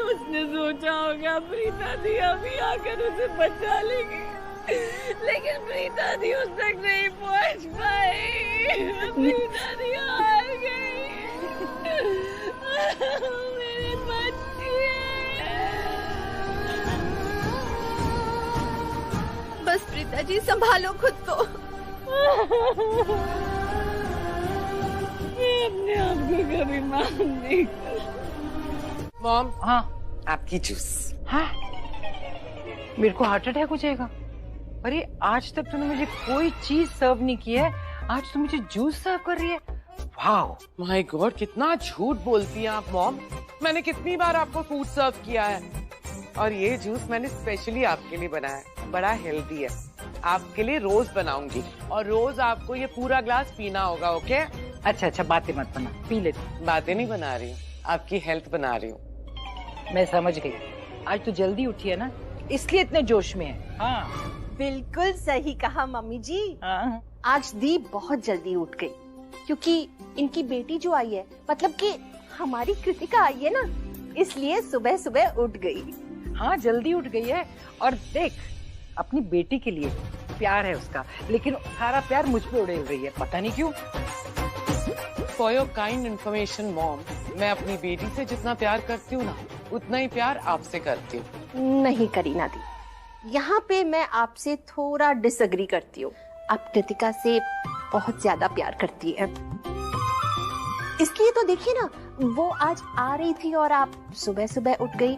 उसने सोचा होगा प्रीता दी अभी आकर उसे बचा लेगी, लेकिन प्रीता दी उस तक नहीं पहुंच पाई। प्रीता दी हार गई। मेरी बच्ची बस प्रीता जी संभालो खुद को। अपने आप को कभी माफ नहीं कर। मॉम, हाँ आपकी जूस। हाँ मेरे को हार्ट अटैक हो जाएगा। अरे आज तक तूने मुझे कोई चीज सर्व नहीं की है, आज तू मुझे जूस सर्व कर रही है। वाओ माय गॉड, कितना झूठ बोलती हैं आप मॉम। मैंने कितनी बार आपको फूड सर्व किया है, और ये जूस मैंने स्पेशली आपके लिए बनाया है। बड़ा हेल्दी है। आपके लिए रोज बनाऊंगी और रोज आपको ये पूरा ग्लास पीना होगा। ओके? अच्छा बातें मत बना, पी ले। बातें नहीं बना रही हूँ, आपकी हेल्थ बना रही हूँ। मैं समझ गई, आज तो जल्दी उठी है ना, इसलिए इतने जोश में है। हाँ बिल्कुल सही कहा मम्मी जी। आज दी बहुत जल्दी उठ गई, क्योंकि इनकी बेटी जो आई है, मतलब कि हमारी कृतिका आई है ना, इसलिए सुबह सुबह उठ गई। हाँ जल्दी उठ गई है। और देख, अपनी बेटी के लिए प्यार है उसका, लेकिन सारा प्यार मुझ पे उड़ेल रही है, पता नहीं क्यों। For your kind information mom, मैं अपनी बेटी से जितना प्यार करती हूँ ना, उतना ही प्यार आपसे करती हूँ। नहीं करीना दी, यहाँ पे मैं आपसे थोड़ा डिसएग्री करती हूँ। आप कृतिका से बहुत ज्यादा प्यार करती है, इसलिए तो देखिए ना, वो आज आ रही थी और आप सुबह सुबह उठ गई,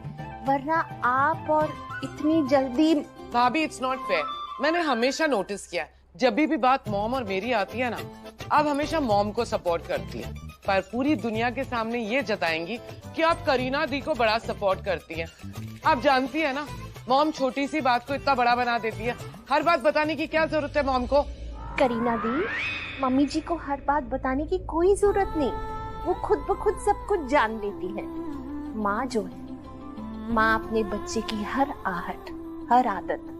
वरना आप और इतनी जल्दी। भाभी इट्स नॉट फेयर। मैंने हमेशा नोटिस किया, जब भी बात मॉम और मेरी आती है ना, आप हमेशा मॉम को सपोर्ट करती हैं, पर पूरी दुनिया के सामने ये जताएंगी कि आप करीना दी को बड़ा सपोर्ट करती हैं। आप जानती है ना, मॉम छोटी सी बात को इतना बड़ा बना देती है। हर बात बताने की क्या जरूरत है मॉम को? करीना दी, मम्मी जी को हर बात बताने की कोई जरूरत नहीं, वो खुद ब खुद सब कुछ जान लेती है। माँ जो है, माँ अपने बच्चे की हर आहट, हर आदत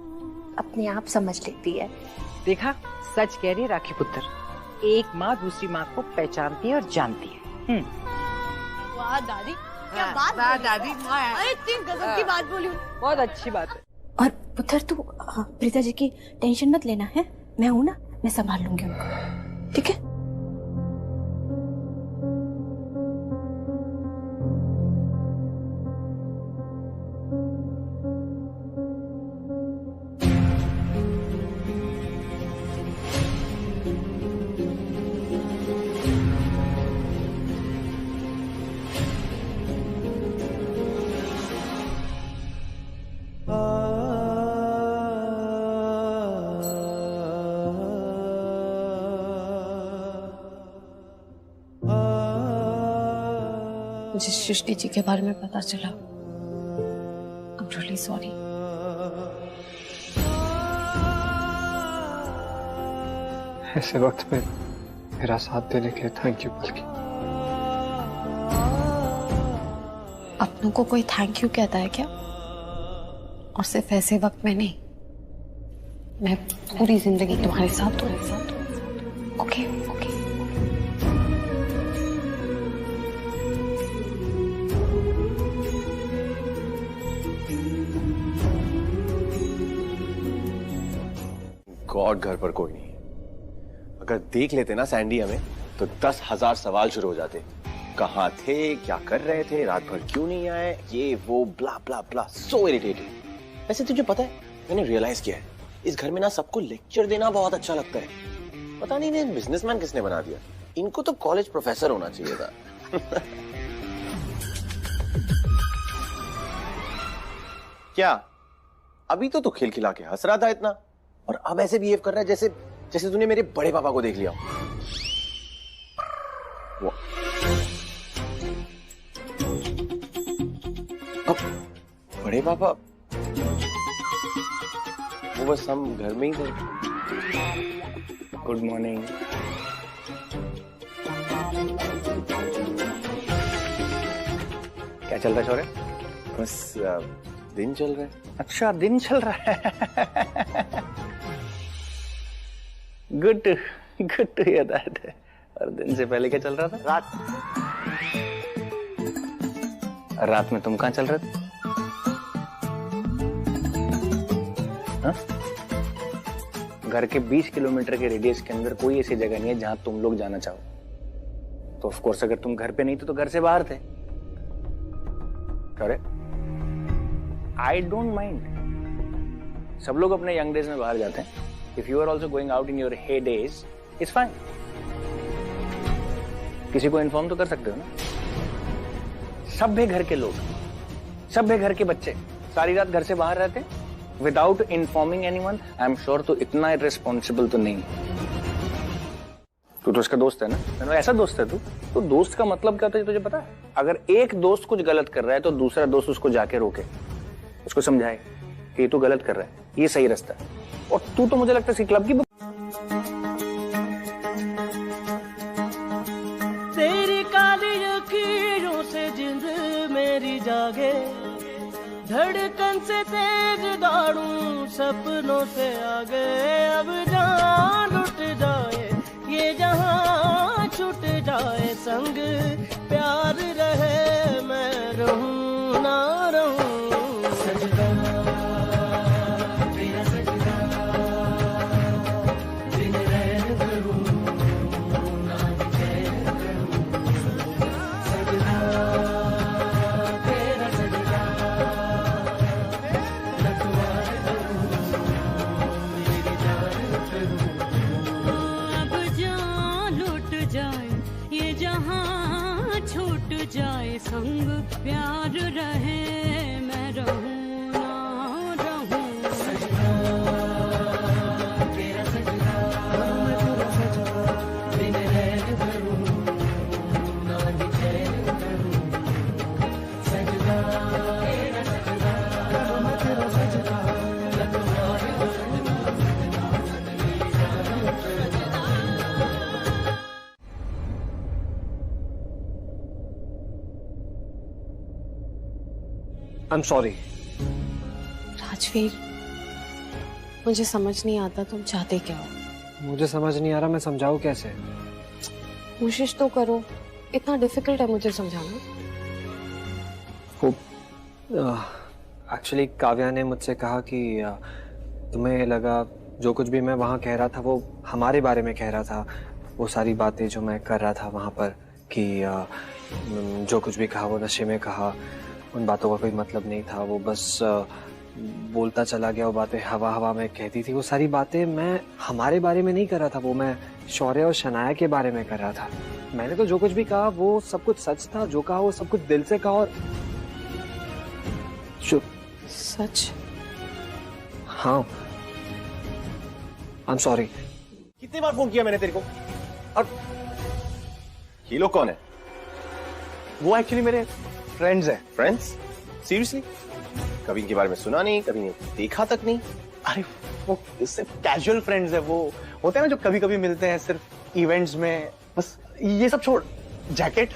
अपने आप समझ लेती है। देखा, सच कह रही है राखी पुत्र, एक माँ दूसरी माँ को पहचानती है और जानती है। वाह दादी, क्या बात। वाह दादी, अरे इतनी गजब की बात बोली। बहुत अच्छी बात है। और पुत्र तू प्रीता जी की टेंशन मत लेना है, मैं हूँ ना, मैं संभाल लूंगी उनको, ठीक है? मुझे सृष्टि जी के बारे में पता चला। I'm really sorry। ऐसे वक्त में मेरा साथ देने के लिए थैंक यू बल्कि। अपनों को कोई थैंक यू कहता है क्या? और सिर्फ ऐसे वक्त में नहीं, मैं पूरी जिंदगी तुम्हारे साथ हूँ। Okay okay. गॉड घर पर कोई नहीं है। अगर देख लेते ना सैंडी हमें, तो 10,000 सवाल शुरू हो जाते। कहाँ थे, क्या कर रहे थे, रात भर क्यों नहीं आए, ये वो ब्ला ब्ला ब्ला, सो इरिटेटिंग। वैसे तुझे पता है, मैंने रियलाइज किया है, इस घर में ना सबको लेक्चर देना बहुत अच्छा लगता है। पता नहीं इन्हें बिजनेसमैन किसने बना दिया। इनको तो कॉलेज प्रोफेसर होना चाहिए था। क्या अभी तो तू खिलखिला के हंस रहा था इतना, और अब ऐसे बिहेव कर रहा है जैसे जैसे तूने मेरे बड़े पापा को देख लिया। वो बड़े पापा, वो बस हम घर में ही थे। Good morning. क्या चल रहा है छोरे? बस दिन चल रहा है। अच्छा दिन चल रहा है। Good to hear that. और दिन से पहले क्या चल रहा था? रात में तुम कहाँ चल रहे थे? हाँ? घर के 20 किलोमीटर के रेडियस के अंदर कोई ऐसी जगह नहीं है जहां तुम लोग जाना चाहो। तो ऑफ कोर्स अगर तुम घर पे नहीं थे तो घर से बाहर थे। अरे आई डोंट माइंड, सब लोग अपने यंग डेज में बाहर जाते हैं। If you are also going out in your hey days it's fine. किसी को इन्फॉर्म तो कर सकते हो ना। सब घर के लोग, सब घर के बच्चे सारी रात घर से बाहर रहते हैं without informing anyone. I am sure तो इतना इररिस्पॉन्सिबल तो नहीं। तू तो उसका दोस्त है ना, ऐसा दोस्त है तू। तो दोस्त का मतलब क्या होता है तुझे पता है? अगर एक दोस्त कुछ गलत कर रहा है तो दूसरा दोस्त उसको जाके रोके, उसको समझाए कि ये तू गलत कर रहा है, ये सही रास्ता है। और तू तो मुझे लगता है क्लब की तेरी काली लकीरों से जिंद मेरी जागे, धड़कन से तेज दौड़ूं सपनों से आगे। अब जान लुट जाए ये जहां छूट जाए संग प्यार रहे मैं रहूं ना रहूं। सजदा तेरा सजदा दिन रैन करूं ना चैन करूं। सजदा तेरा सजदा लखवार करूं मेरी जान करूं। अब जान लुट जाए ये जहां छूट जाए संग प्यार रहे मैं रहूं ना रहूं। सजदा तेरा सजदा तेरा सजदा दिन रैन करूं ना चैन करूं। सजदा तेरा सजदा तेरा सजदा लखवार I'm sorry. राजवीर, मुझे समझ नहीं आता तुम चाहते क्या हो। मुझे समझ नहीं आ रहा, मैं समझाऊं कैसे? कोशिश तो करो, इतना डिफिकल्ट है मुझे समझाना। एक्चुअली काव्या ने मुझसे कहा कि तुम्हें लगा जो कुछ भी मैं वहाँ कह रहा था वो हमारे बारे में कह रहा था। वो सारी बातें जो मैं कर रहा था वहाँ पर कि जो कुछ भी कहा वो नशे में कहा, उन बातों का कोई मतलब नहीं था। वो बस बोलता चला गया, वो बातें हवा हवा में कहती थी। वो सारी बातें मैं हमारे बारे में नहीं कर रहा था, वो मैं शौर्य और शनाया के बारे में कर रहा था। मैंने तो जो कुछ भी कहा वो सब कुछ सच था, जो कहा वो सब कुछ दिल से कहा। और सच? हाँ, आई एम सॉरी। कितनी बार फोन किया मैंने तेरे को? और ये लोग कौन है? वो एक्चुअली मेरे फ्रेंड्स हैं। फ्रेंड्स? सीरियसली? कभी इनके बारे में सुना नहीं, कभी नहीं देखा तक नहीं। अरे वो सिर्फ कैजुअल फ्रेंड्स है, वो होते हैं ना जो कभी कभी मिलते हैं सिर्फ इवेंट्स में। बस ये सब छोड़, जैकेट।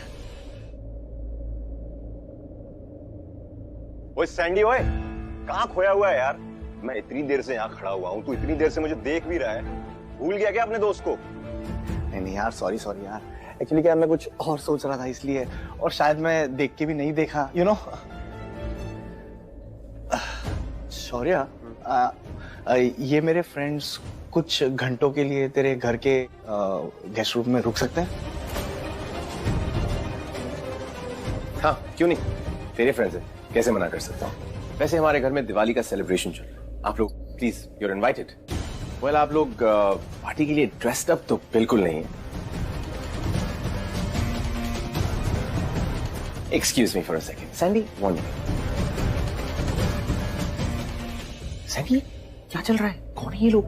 ओए सैंडी, ओए कहाँ खोया हुआ है यार? मैं इतनी देर से यहाँ खड़ा हुआ हूँ, तू इतनी देर से मुझे देख भी रहा है। भूल गया क्या अपने दोस्त को? नहीं यार, सॉरी यार। एक्चुअली क्या मैं कुछ और सोच रहा था इसलिए, और शायद मैं देख के भी नहीं देखा, यू नो। शौर्य, ये मेरे फ्रेंड्स कुछ घंटों के लिए तेरे घर के गेस्ट रूम में रुक सकते हैं? हाँ, क्यों नहीं? तेरे फ्रेंड्स हैं, कैसे मना कर सकता हूँ? वैसे हमारे घर में दिवाली का सेलिब्रेशन चल रहा है, आप लोग please, you are invited. Well, आप लोग पार्टी के लिए ड्रेस्ड अप तो बिल्कुल नहीं है। Excuse me for a second. Sandy, one minute. Sandy, क्या चल रहा है? कौन है ये लोग?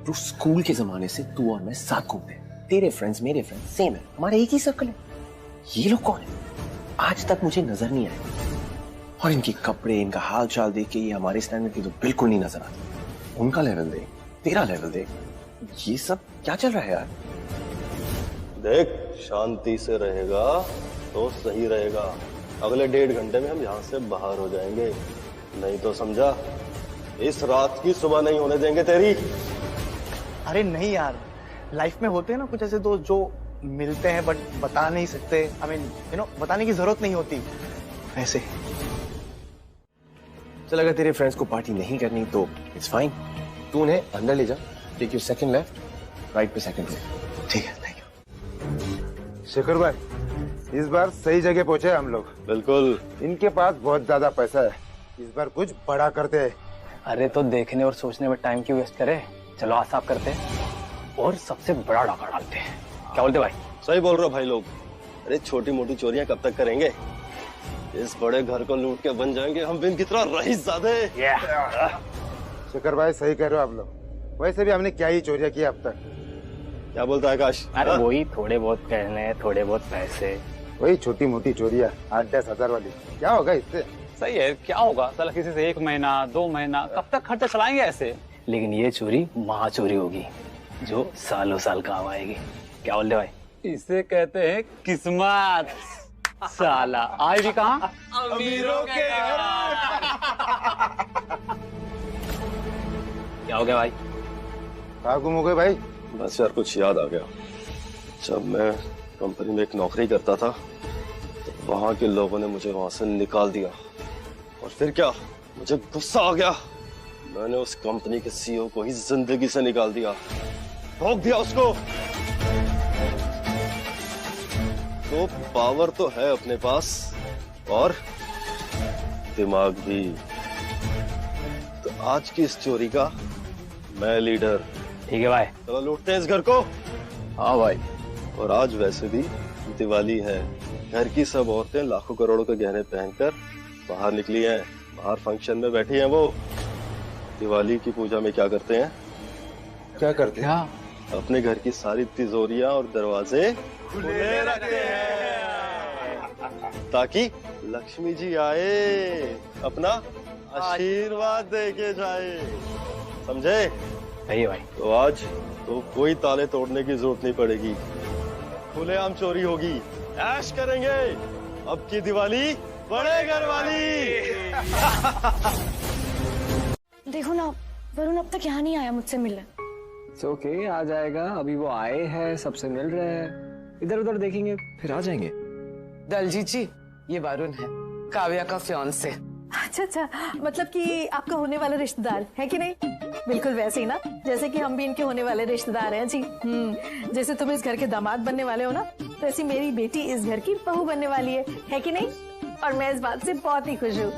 जो स्कूल के जमाने से तू और मैं साथ घूमते हैं, तेरे फ्रेंड्स मेरे फ्रेंड्स सेम है, हमारे एक ही सर्कल है। ये लोग कौन है? आज तक मुझे नजर नहीं आए, और इनके कपड़े, इनका हाल चाल देख के ये हमारे स्टैंडर्ड की तो बिल्कुल नहीं नजर आते। उनका लेवल देख, तेरा लेवल देख, ये सब क्या चल रहा है यार? देख, शांति से रहेगा तो सही रहेगा। अगले 1.5 घंटे में हम यहाँ से बाहर हो जाएंगे, नहीं तो समझा इस रात की सुबह नहीं होने देंगे तेरी। अरे नहीं यार, लाइफ में होते हैं ना कुछ ऐसे दोस्त जो मिलते हैं बट बता नहीं सकते। आई मीन यू नो बताने की जरूरत नहीं होती वैसे। चल अगर तेरे फ्रेंड्स को पार्टी नहीं करनी तो इट्स फाइन, तू उन्हें अंदर ले जा, take you second left, right पे सेकंड रूम। ठीक है, थैंक यू। शेखर भाई, इस बार सही जगह पहुंचे हम लोग। बिल्कुल। इनके पास बहुत ज्यादा पैसा है, इस बार कुछ बड़ा करते हैं। अरे तो देखने और सोचने में टाइम क्यों वेस्ट करे, चलो हाथ साफ करते हैं और सबसे बड़ा डाका डालते हैं। क्या बोलते भाई? सही बोल रहे हो भाई लोग। अरे छोटी मोटी चोरियां कब तक करेंगे, इस बड़े घर को लूट के बन जाएंगे हम बिन कितना रईसज़ादे। शेखर भाई सही कह रहे हो आप लोग, वैसे भी हमने क्या ही चोरियां की अब तक। क्या बोलता है आकाश? अरे वही थोड़े बहुत कहने, थोड़े बहुत पैसे, वही छोटी मोटी चोरियां 8-10 हजार वाली, क्या होगा इससे? सही है, क्या होगा साला, किसी से 1 महीना 2 महीना कब तक खर्चा चलाएंगे ऐसे। लेकिन ये चोरी महाचोरी होगी जो सालों साल काम आएगी। क्या बोलते भाई? इसे कहते हैं किस्मत। साला आए भी कहाँ, अमीरों के घर। क्या हो गया भाई? कहाँ गुम हो गए भाई? बस यार कुछ याद आ गया। जब मैं कंपनी में एक नौकरी करता था तो वहां के लोगों ने मुझे वहां से निकाल दिया और फिर क्या, मुझे गुस्सा आ गया। मैंने उस कंपनी के सीईओ को ही जिंदगी से निकाल दिया, रोक दिया उसको। तो पावर तो है अपने पास और दिमाग भी। तो आज की इस चोरी का मैं लीडर। ठीक है भाई, चलो लूटते हैं इस घर को। हाँ भाई। और आज वैसे भी दिवाली है, घर की सब औरतें लाखों करोड़ों के गहने पहनकर बाहर निकली हैं, बाहर फंक्शन में बैठी हैं। वो दिवाली की पूजा में क्या करते हैं? क्या करते हैं? अपने घर की सारी तिजोरियां और दरवाजे खुले रखते हैं ताकि लक्ष्मी जी आए, अपना आशीर्वाद देके जाए। समझे? सही भाई। तो आज तो कोई ताले तोड़ने की जरूरत नहीं पड़ेगी, खुलेआम चोरी होगी, ऐश करेंगे। अब की दिवाली बड़े घर वाली। देखो ना, वरुण अब तक यहाँ नहीं आया मुझसे मिलने। ओके, आ जाएगा। अभी वो आए हैं, सबसे मिल रहे हैं, इधर उधर देखेंगे फिर आ जाएंगे। दलजीत जी, ये वरुण है, काव्या का फियांसे। अच्छा अच्छा, मतलब कि आपका होने वाला रिश्तेदार है कि नहीं? बिल्कुल वैसे ही ना, जैसे कि हम भी इनके होने वाले रिश्तेदार हैं जी। जैसे तुम इस घर के दामाद बनने वाले हो ना, वैसे मेरी बेटी इस घर की बहू बनने वाली है कि नहीं? और मैं इस बात से बहुत ही खुश हूँ।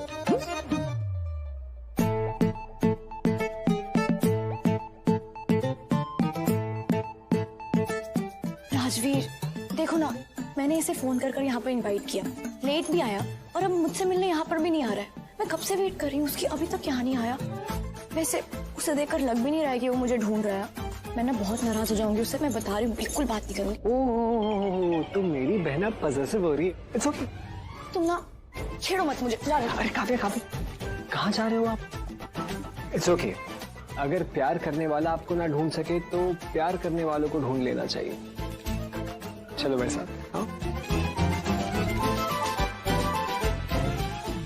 राजवीर, देखो ना, मैंने इसे फोन कर यहाँ पर इनवाइट किया, लेट भी आया और अब मुझसे मिलने यहाँ पर भी नहीं आ रहा है। मैं कब से वेट कर रही हूँ उसकी, अभी तक यहाँ नहीं आया। वैसे उसे देखकर लग भी नहीं रहा है कि वो मुझे ढूंढ रहा है। मैं ना बहुत नाराज हो जाऊंगी उससे, मैं बता रही हूँ, बिल्कुल बात नहीं करूंगी। ओह, तुम मेरी बहना पजेसिव हो रही है। It's okay. तुम ना छेड़ो मत मुझे। अरे काव्या, कहाँ जा रहे हो आप? It's okay. अगर प्यार करने वाला आपको ना ढूंढ सके तो प्यार करने वालों को ढूंढ लेना चाहिए। चलो मेरे साथ। हाँ,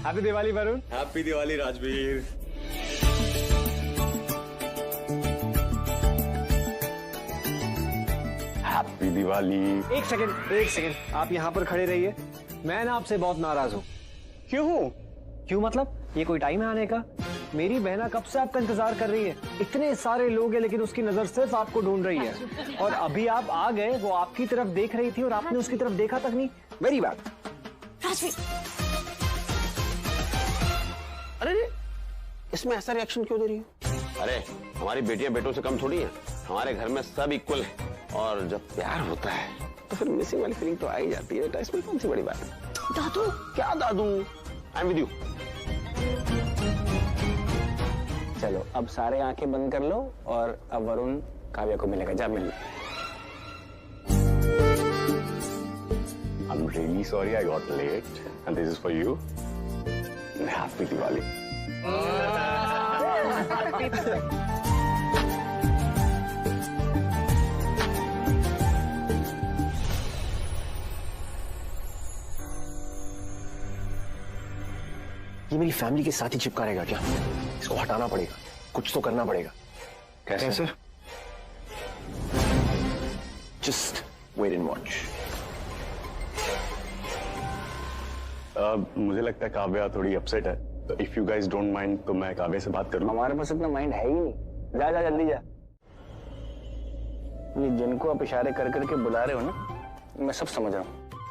happy Diwali Varun. Happy Diwali Rajveer. Happy Diwali. एक सेकंड, आप यहाँ पर खड़े रहिए। मैं ना आपसे बहुत नाराज हूँ। क्यों मतलब? ये कोई टाइम है आने का? मेरी बहना कब से आपका इंतजार कर रही है। इतने सारे लोग हैं लेकिन उसकी नजर सिर्फ आपको ढूंढ रही है। और अभी आप आ गए, वो आपकी तरफ देख रही थी और आपने उसकी तरफ देखा तक नहीं। Very bad. राजवीर, अरे इसमें ऐसा रिएक्शन क्यों दे रही है? अरे हमारी बेटियां बेटों से कम थोड़ी हैं, हमारे घर में सब इक्वल है। और जब प्यार होता है तो फिर मिसिंग वाली फीलिंग तो आ ही जाती है। इसमें कौन सी बड़ी बात है? दादू। क्या दादू? I am with you. चलो अब सारे आंखें बंद कर लो और अब वरुण काव्या को मिलेगा। जा मिलने। I'm really sorry I got late and this is for you. Happy Diwali. ये मेरी फैमिली के साथ ही चिपका रहेगा क्या? इसको हटाना पड़ेगा, कुछ तो करना पड़ेगा। कैसे? Just wait and watch. मुझे लगता है काव्या थोड़ी अपसेट है, तो if you guys don't mind तो मैं काव्या से बात कर लूं। हमारे पास इतना माइंड है ही नहीं। जा जा जल्दी जा। ये जिनको आप इशारे कर करके बुला रहे हो ना, मैं सब समझ रहा हूँ।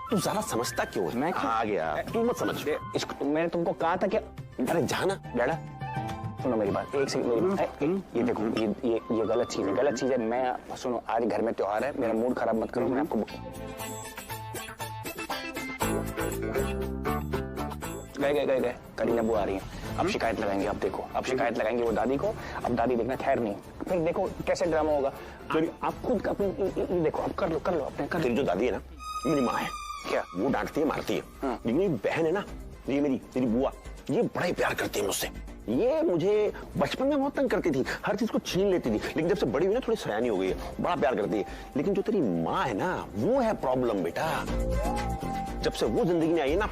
तू ज्यादा समझता क्यों है? मैं आ गया, तू मत समझ। इसको मैंने तुमको कहा था कि अरे जाना डैडा सुनो मेरी बात, एक सेकंड मेरी बात। ये देखो ये गलत चीज है, गलत चीज है। मैं सुनो, आज घर में त्योहार है, मेरा मूड खराब मत करो। मैं आपको गए करीना बुआ आ रही है। अब शिकायत लगाएंगे, अब देखो, अब शिकायत लगाएंगे वो दादी को। अब दादी देखना खैर नहीं, फिर देखो कैसे ड्रामा होगा। आप खुद अपनी देखो, अब कर लो अपने कर। तेरी जो दादी है ना, मेरी माँ है। क्या? वो डांटती है, मारती है, लेकिन मेरी बहन है ना, ये मेरी बुआ, ये बड़ा ही प्यार करती है मुझसे। ये मुझे बचपन में बहुत तंग करती थी, हर चीज को छीन लेती थी, लेकिन जब से बड़ी हुई ना, थोड़ी सयानी हो गई है, बड़ा प्यार करती है। लेकिन जो तेरी माँ है ना, वो है प्रॉब्लम बेटा। जब से वो जिंदगी में आई है ना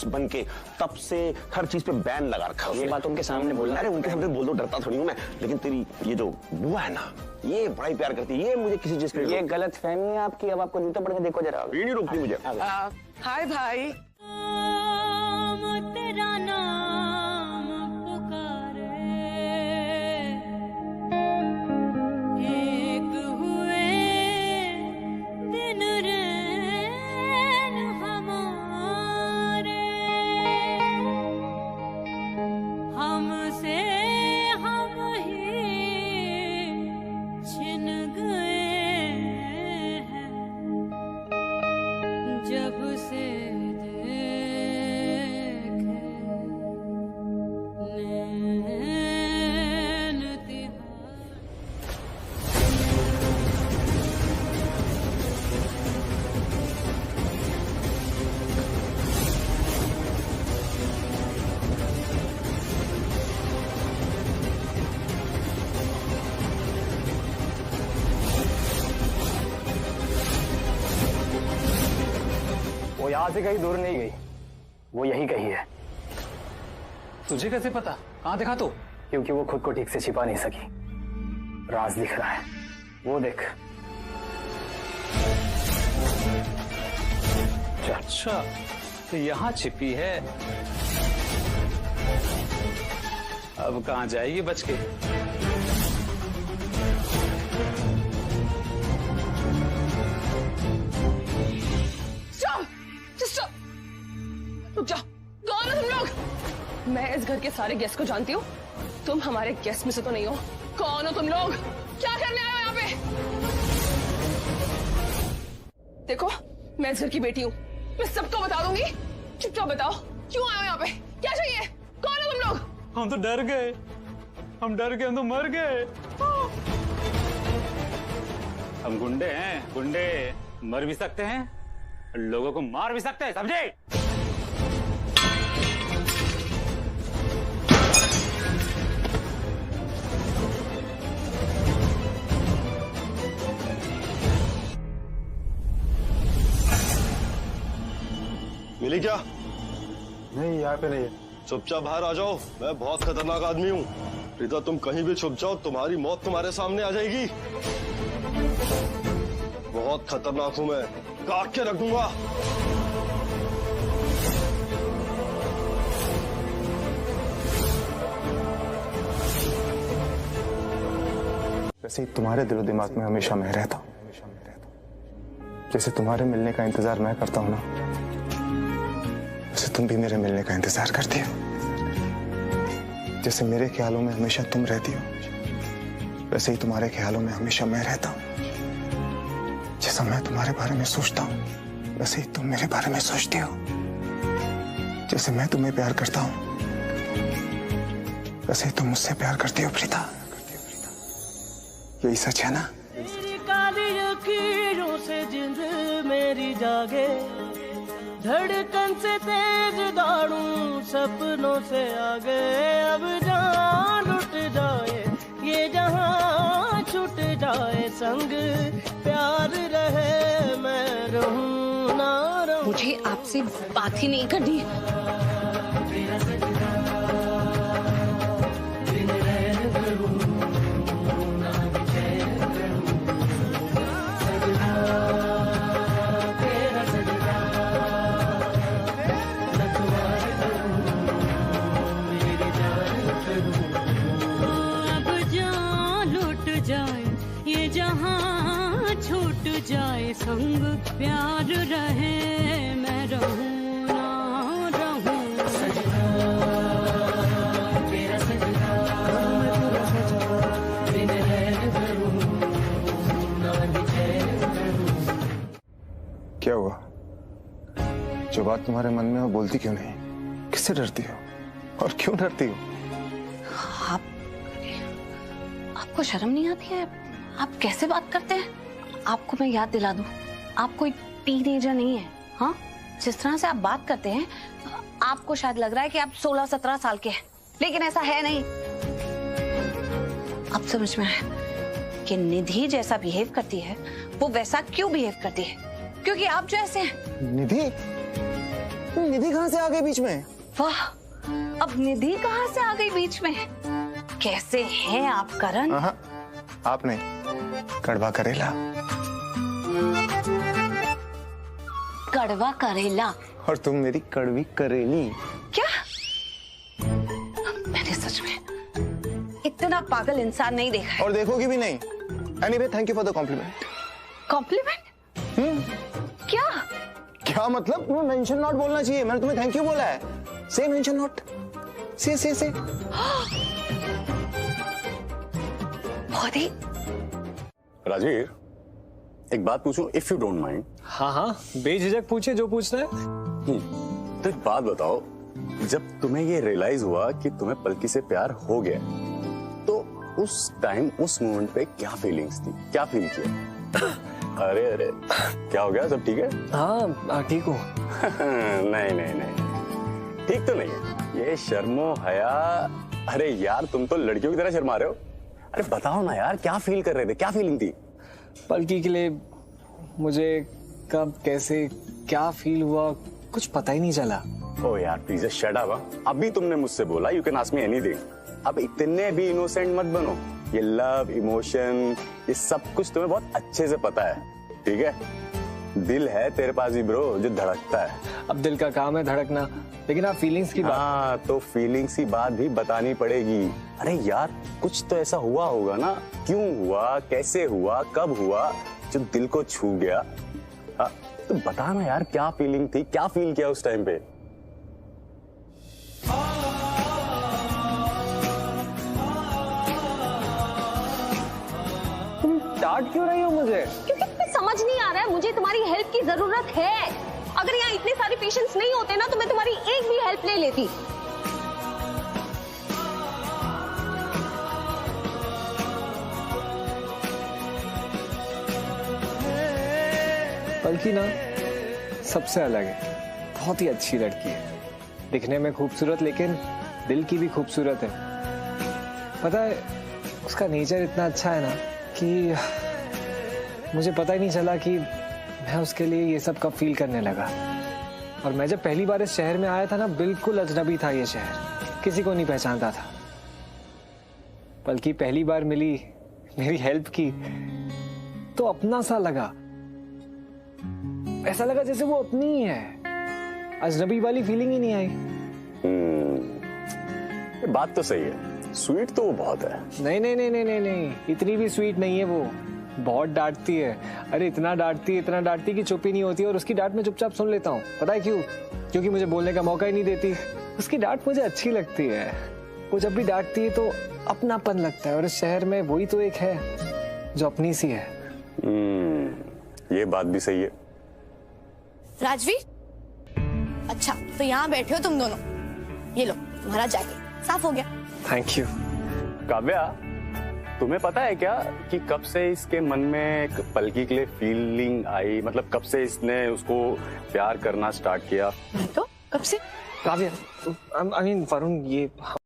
बन के, तब से हर चीज पे बैन लगा रखा है। ये बात उनके सामने बोलना। अरे उनके सामने बोल दो, डरता थोड़ी हूँ मैं। लेकिन तेरी ये जो बुआ है ना, ये बड़ा ही प्यार करती है। ये मुझे किसी चीज ये गलत फहमी है आपकी। अब आपको जूता पड़ के देखो जरा। ये नहीं रोकती मुझे। हाय भाई। तेरा नाम पुकारे, एक हुए दिन रैन हमारे, हमसे हम ही छिन गए हैं जब से वो यहाँ से कहीं दूर नहीं गई, वो यही कही है। तुझे कैसे पता? कहाँ देखा तू? क्योंकि वो खुद को ठीक से छिपा नहीं सकी। राज दिख रहा है, वो देख। अच्छा, तो यहाँ छिपी है। अब कहाँ जाएगी बच के? रुक जाओ। कौन हो तुम लोग? मैं इस घर के सारे गेस्ट को जानती हूँ, तुम हमारे गेस्ट में से तो नहीं हो। कौन हो तुम लोग? क्या करने आए हो यहाँ पे? देखो, मैं इस घर की बेटी हूँ, मैं सबको बता दूंगी। चुपचाप बताओ, क्यों आए हो यहाँ पे? क्या चाहिए? कौन हो तुम लोग? हम तो डर गए, हम तो मर गए। हम गुंडे हैं, गुंडे मर भी सकते हैं, लोगों को मार भी सकते हैं, समझे? मिली क्या? नहीं, यहाँ पे नहीं है। चुपचाप बाहर आ जाओ, मैं बहुत खतरनाक आदमी हूँ। प्रीता, तुम कहीं भी छुप जाओ, तुम्हारी मौत तुम्हारे सामने आ जाएगी। बहुत खतरनाक हूँ मैं, काट के रख दूंगा। वैसे तुम्हारे दिलो दिमाग में हमेशा मैं रहता हूँ। जैसे तुम्हारे मिलने का इंतजार मैं करता हूँ ना, वैसे तुम भी मेरे मिलने का इंतजार करती हो। जैसे मेरे ख्यालों में हमेशा तुम रहती हो, वैसे ही तुम्हारे ख्यालों में हमेशा मैं रहता हूँ। जैसा मैं तुम्हारे बारे में सोचता हूँ, वैसे ही तुम मेरे बारे में सोचती हो। जैसे मैं तुम्हें प्यार करता हूँ, वैसे ही तुम मुझसे प्यार करती हो प्रीता। यही सच है ना? तेरी काली लकीरों से जिंद मेरी जागे, धड़कन से तेज दौड़ूं सपनों से आगे। अब जान लुट जाए ये जहां, छूट जाए संग प्यार रहे, मैं रहूं ना रहूं। मुझे आपसे बात ही नहीं करनी। संग प्यार रहे, मैं रहूं ना रहूं। सजना तेरा सजना, मैं तेरा सजना, बिन रैन करूं ना चैन करूं। क्या हुआ? जो बात तुम्हारे मन में हो बोलती क्यों नहीं? किससे डरती हो और क्यों डरती हो? आपको शर्म नहीं आती है? आप कैसे बात करते हैं? आपको मैं याद दिला दूं, आप कोई टीनेजर नहीं है। हाँ, जिस तरह से आप बात करते हैं आपको शायद लग रहा है कि आप 16-17 साल के हैं, लेकिन ऐसा है नहीं। अब समझ में आया कि निधि जैसा बिहेव करती है वो वैसा क्यों बिहेव करती है, क्योंकि आप जो ऐसे हैं। निधि? निधि कहाँ से आ गई बीच में? वाह, अब निधि कहाँ से आ गई बीच में? कैसे हैं आप करण? आप नहीं, कड़वा करेला। कड़वा करेला? और तुम मेरी कड़वी करेली। क्या? मैंने सच में इतना पागल इंसान नहीं देखा है। और देखोगी भी नहीं। Anyway, thank you for the compliment. Compliment? क्या? क्या मतलब? तुम्हें मेंशन नॉट बोलना चाहिए, मैंने तुम्हें थैंक यू बोला है। से मेंशन नॉट, से राजवीर, एक बात पूछूं, इफ यू डोंट माइंड? हाँ, बेझिझक पूछे जो पूछना है। तो एक बात बताओ, जब तुम्हें ये रियलाइज हुआ कि तुम्हें पलकी से प्यार हो गया, तो उस टाइम, उस मोमेंट पे क्या फीलिंग्स थी, क्या फील किया? अरे क्या हो गया? सब ठीक है? हाँ, ठीक हूँ। नहीं, ठीक तो नहीं है ये। शर्मो हया, अरे यार तुम तो लड़कियों की तरह शर्मा रहे हो। अरे बताओ ना यार, क्या फील कर रहे थे, क्या फीलिंग थी? पलकी के लिए मुझे कब, कैसे, क्या फील हुआ कुछ पता ही नहीं चला। ओ यार प्लीज शट अप। अभी तुमने मुझसे बोला you can ask me anything. अब इतने भी इनोसेंट मत बनो। ये लव, इमोशन, ये सब कुछ तुम्हें बहुत अच्छे से पता है, ठीक है? दिल है तेरे पास भी ब्रो, जो धड़कता है। अब दिल का काम है धड़कना, लेकिन आप फीलिंग्स की बात। हाँ, तो फीलिंग्स की बात भी बतानी पड़ेगी। अरे यार कुछ तो ऐसा हुआ होगा ना, क्यों हुआ, कैसे हुआ, कब हुआ, जो दिल को छू गया। हाँ, तो बता ना यार, क्या फीलिंग थी, क्या फील किया उस टाइम पे? तुम डांट क्यों रही हो मुझे? क्योंकि तुम्हें समझ नहीं आ रहा है, मुझे तुम्हारी हेल्प की जरूरत है। अगर यहाँ इतने सारे पेशेंट्स नहीं होते ना, तो मैं तुम्हारी एक भी हेल्प ले लेती। पलकी ना सबसे अलग है, बहुत ही अच्छी लड़की है, दिखने में खूबसूरत, लेकिन दिल की भी खूबसूरत है। पता है, उसका नेचर इतना अच्छा है ना कि मुझे पता ही नहीं चला कि मैं उसके लिए ये सब कब फील करने लगा। और मैं जब पहली बार इस शहर में आया था ना, बिल्कुल अजनबी था ये शहर, किसी को नहीं पहचानता था। बल्कि पहली बार मिली, मेरी हेल्प की, तो अपना सा लगा, ऐसा लगा जैसे वो अपनी ही है। अजनबी वाली फीलिंग ही नहीं आई। ये बात तो सही है, स्वीट तो वो बहुत है। नहीं, इतनी भी स्वीट नहीं है वो, बहुत डांटती है। अरे इतना डांटती कि चुप ही नहीं होती, और उसकी डांट में चुपचाप सुन लेता हूँ। पता है क्यों? क्योंकि मुझे बोलने का मौका ही नहीं देती। उसकी डांट मुझे अच्छी लगती है, वो जब भी डांटती है तो अपनापन लगता है, और इस शहर में वही तो एक है जो अपनी सी है। ये बात भी सही है। राजवीर, अच्छा तो यहाँ बैठे हो तुम दोनों, ये लो तुम्हारा जैकेट साफ हो गया। Thank you. काव्या, तुम्हें पता है क्या कि कब से इसके मन में पलकी के लिए फीलिंग आई? मतलब कब से इसने उसको प्यार करना स्टार्ट किया? तो कब से? काव्या, आई मीन वरुण, ये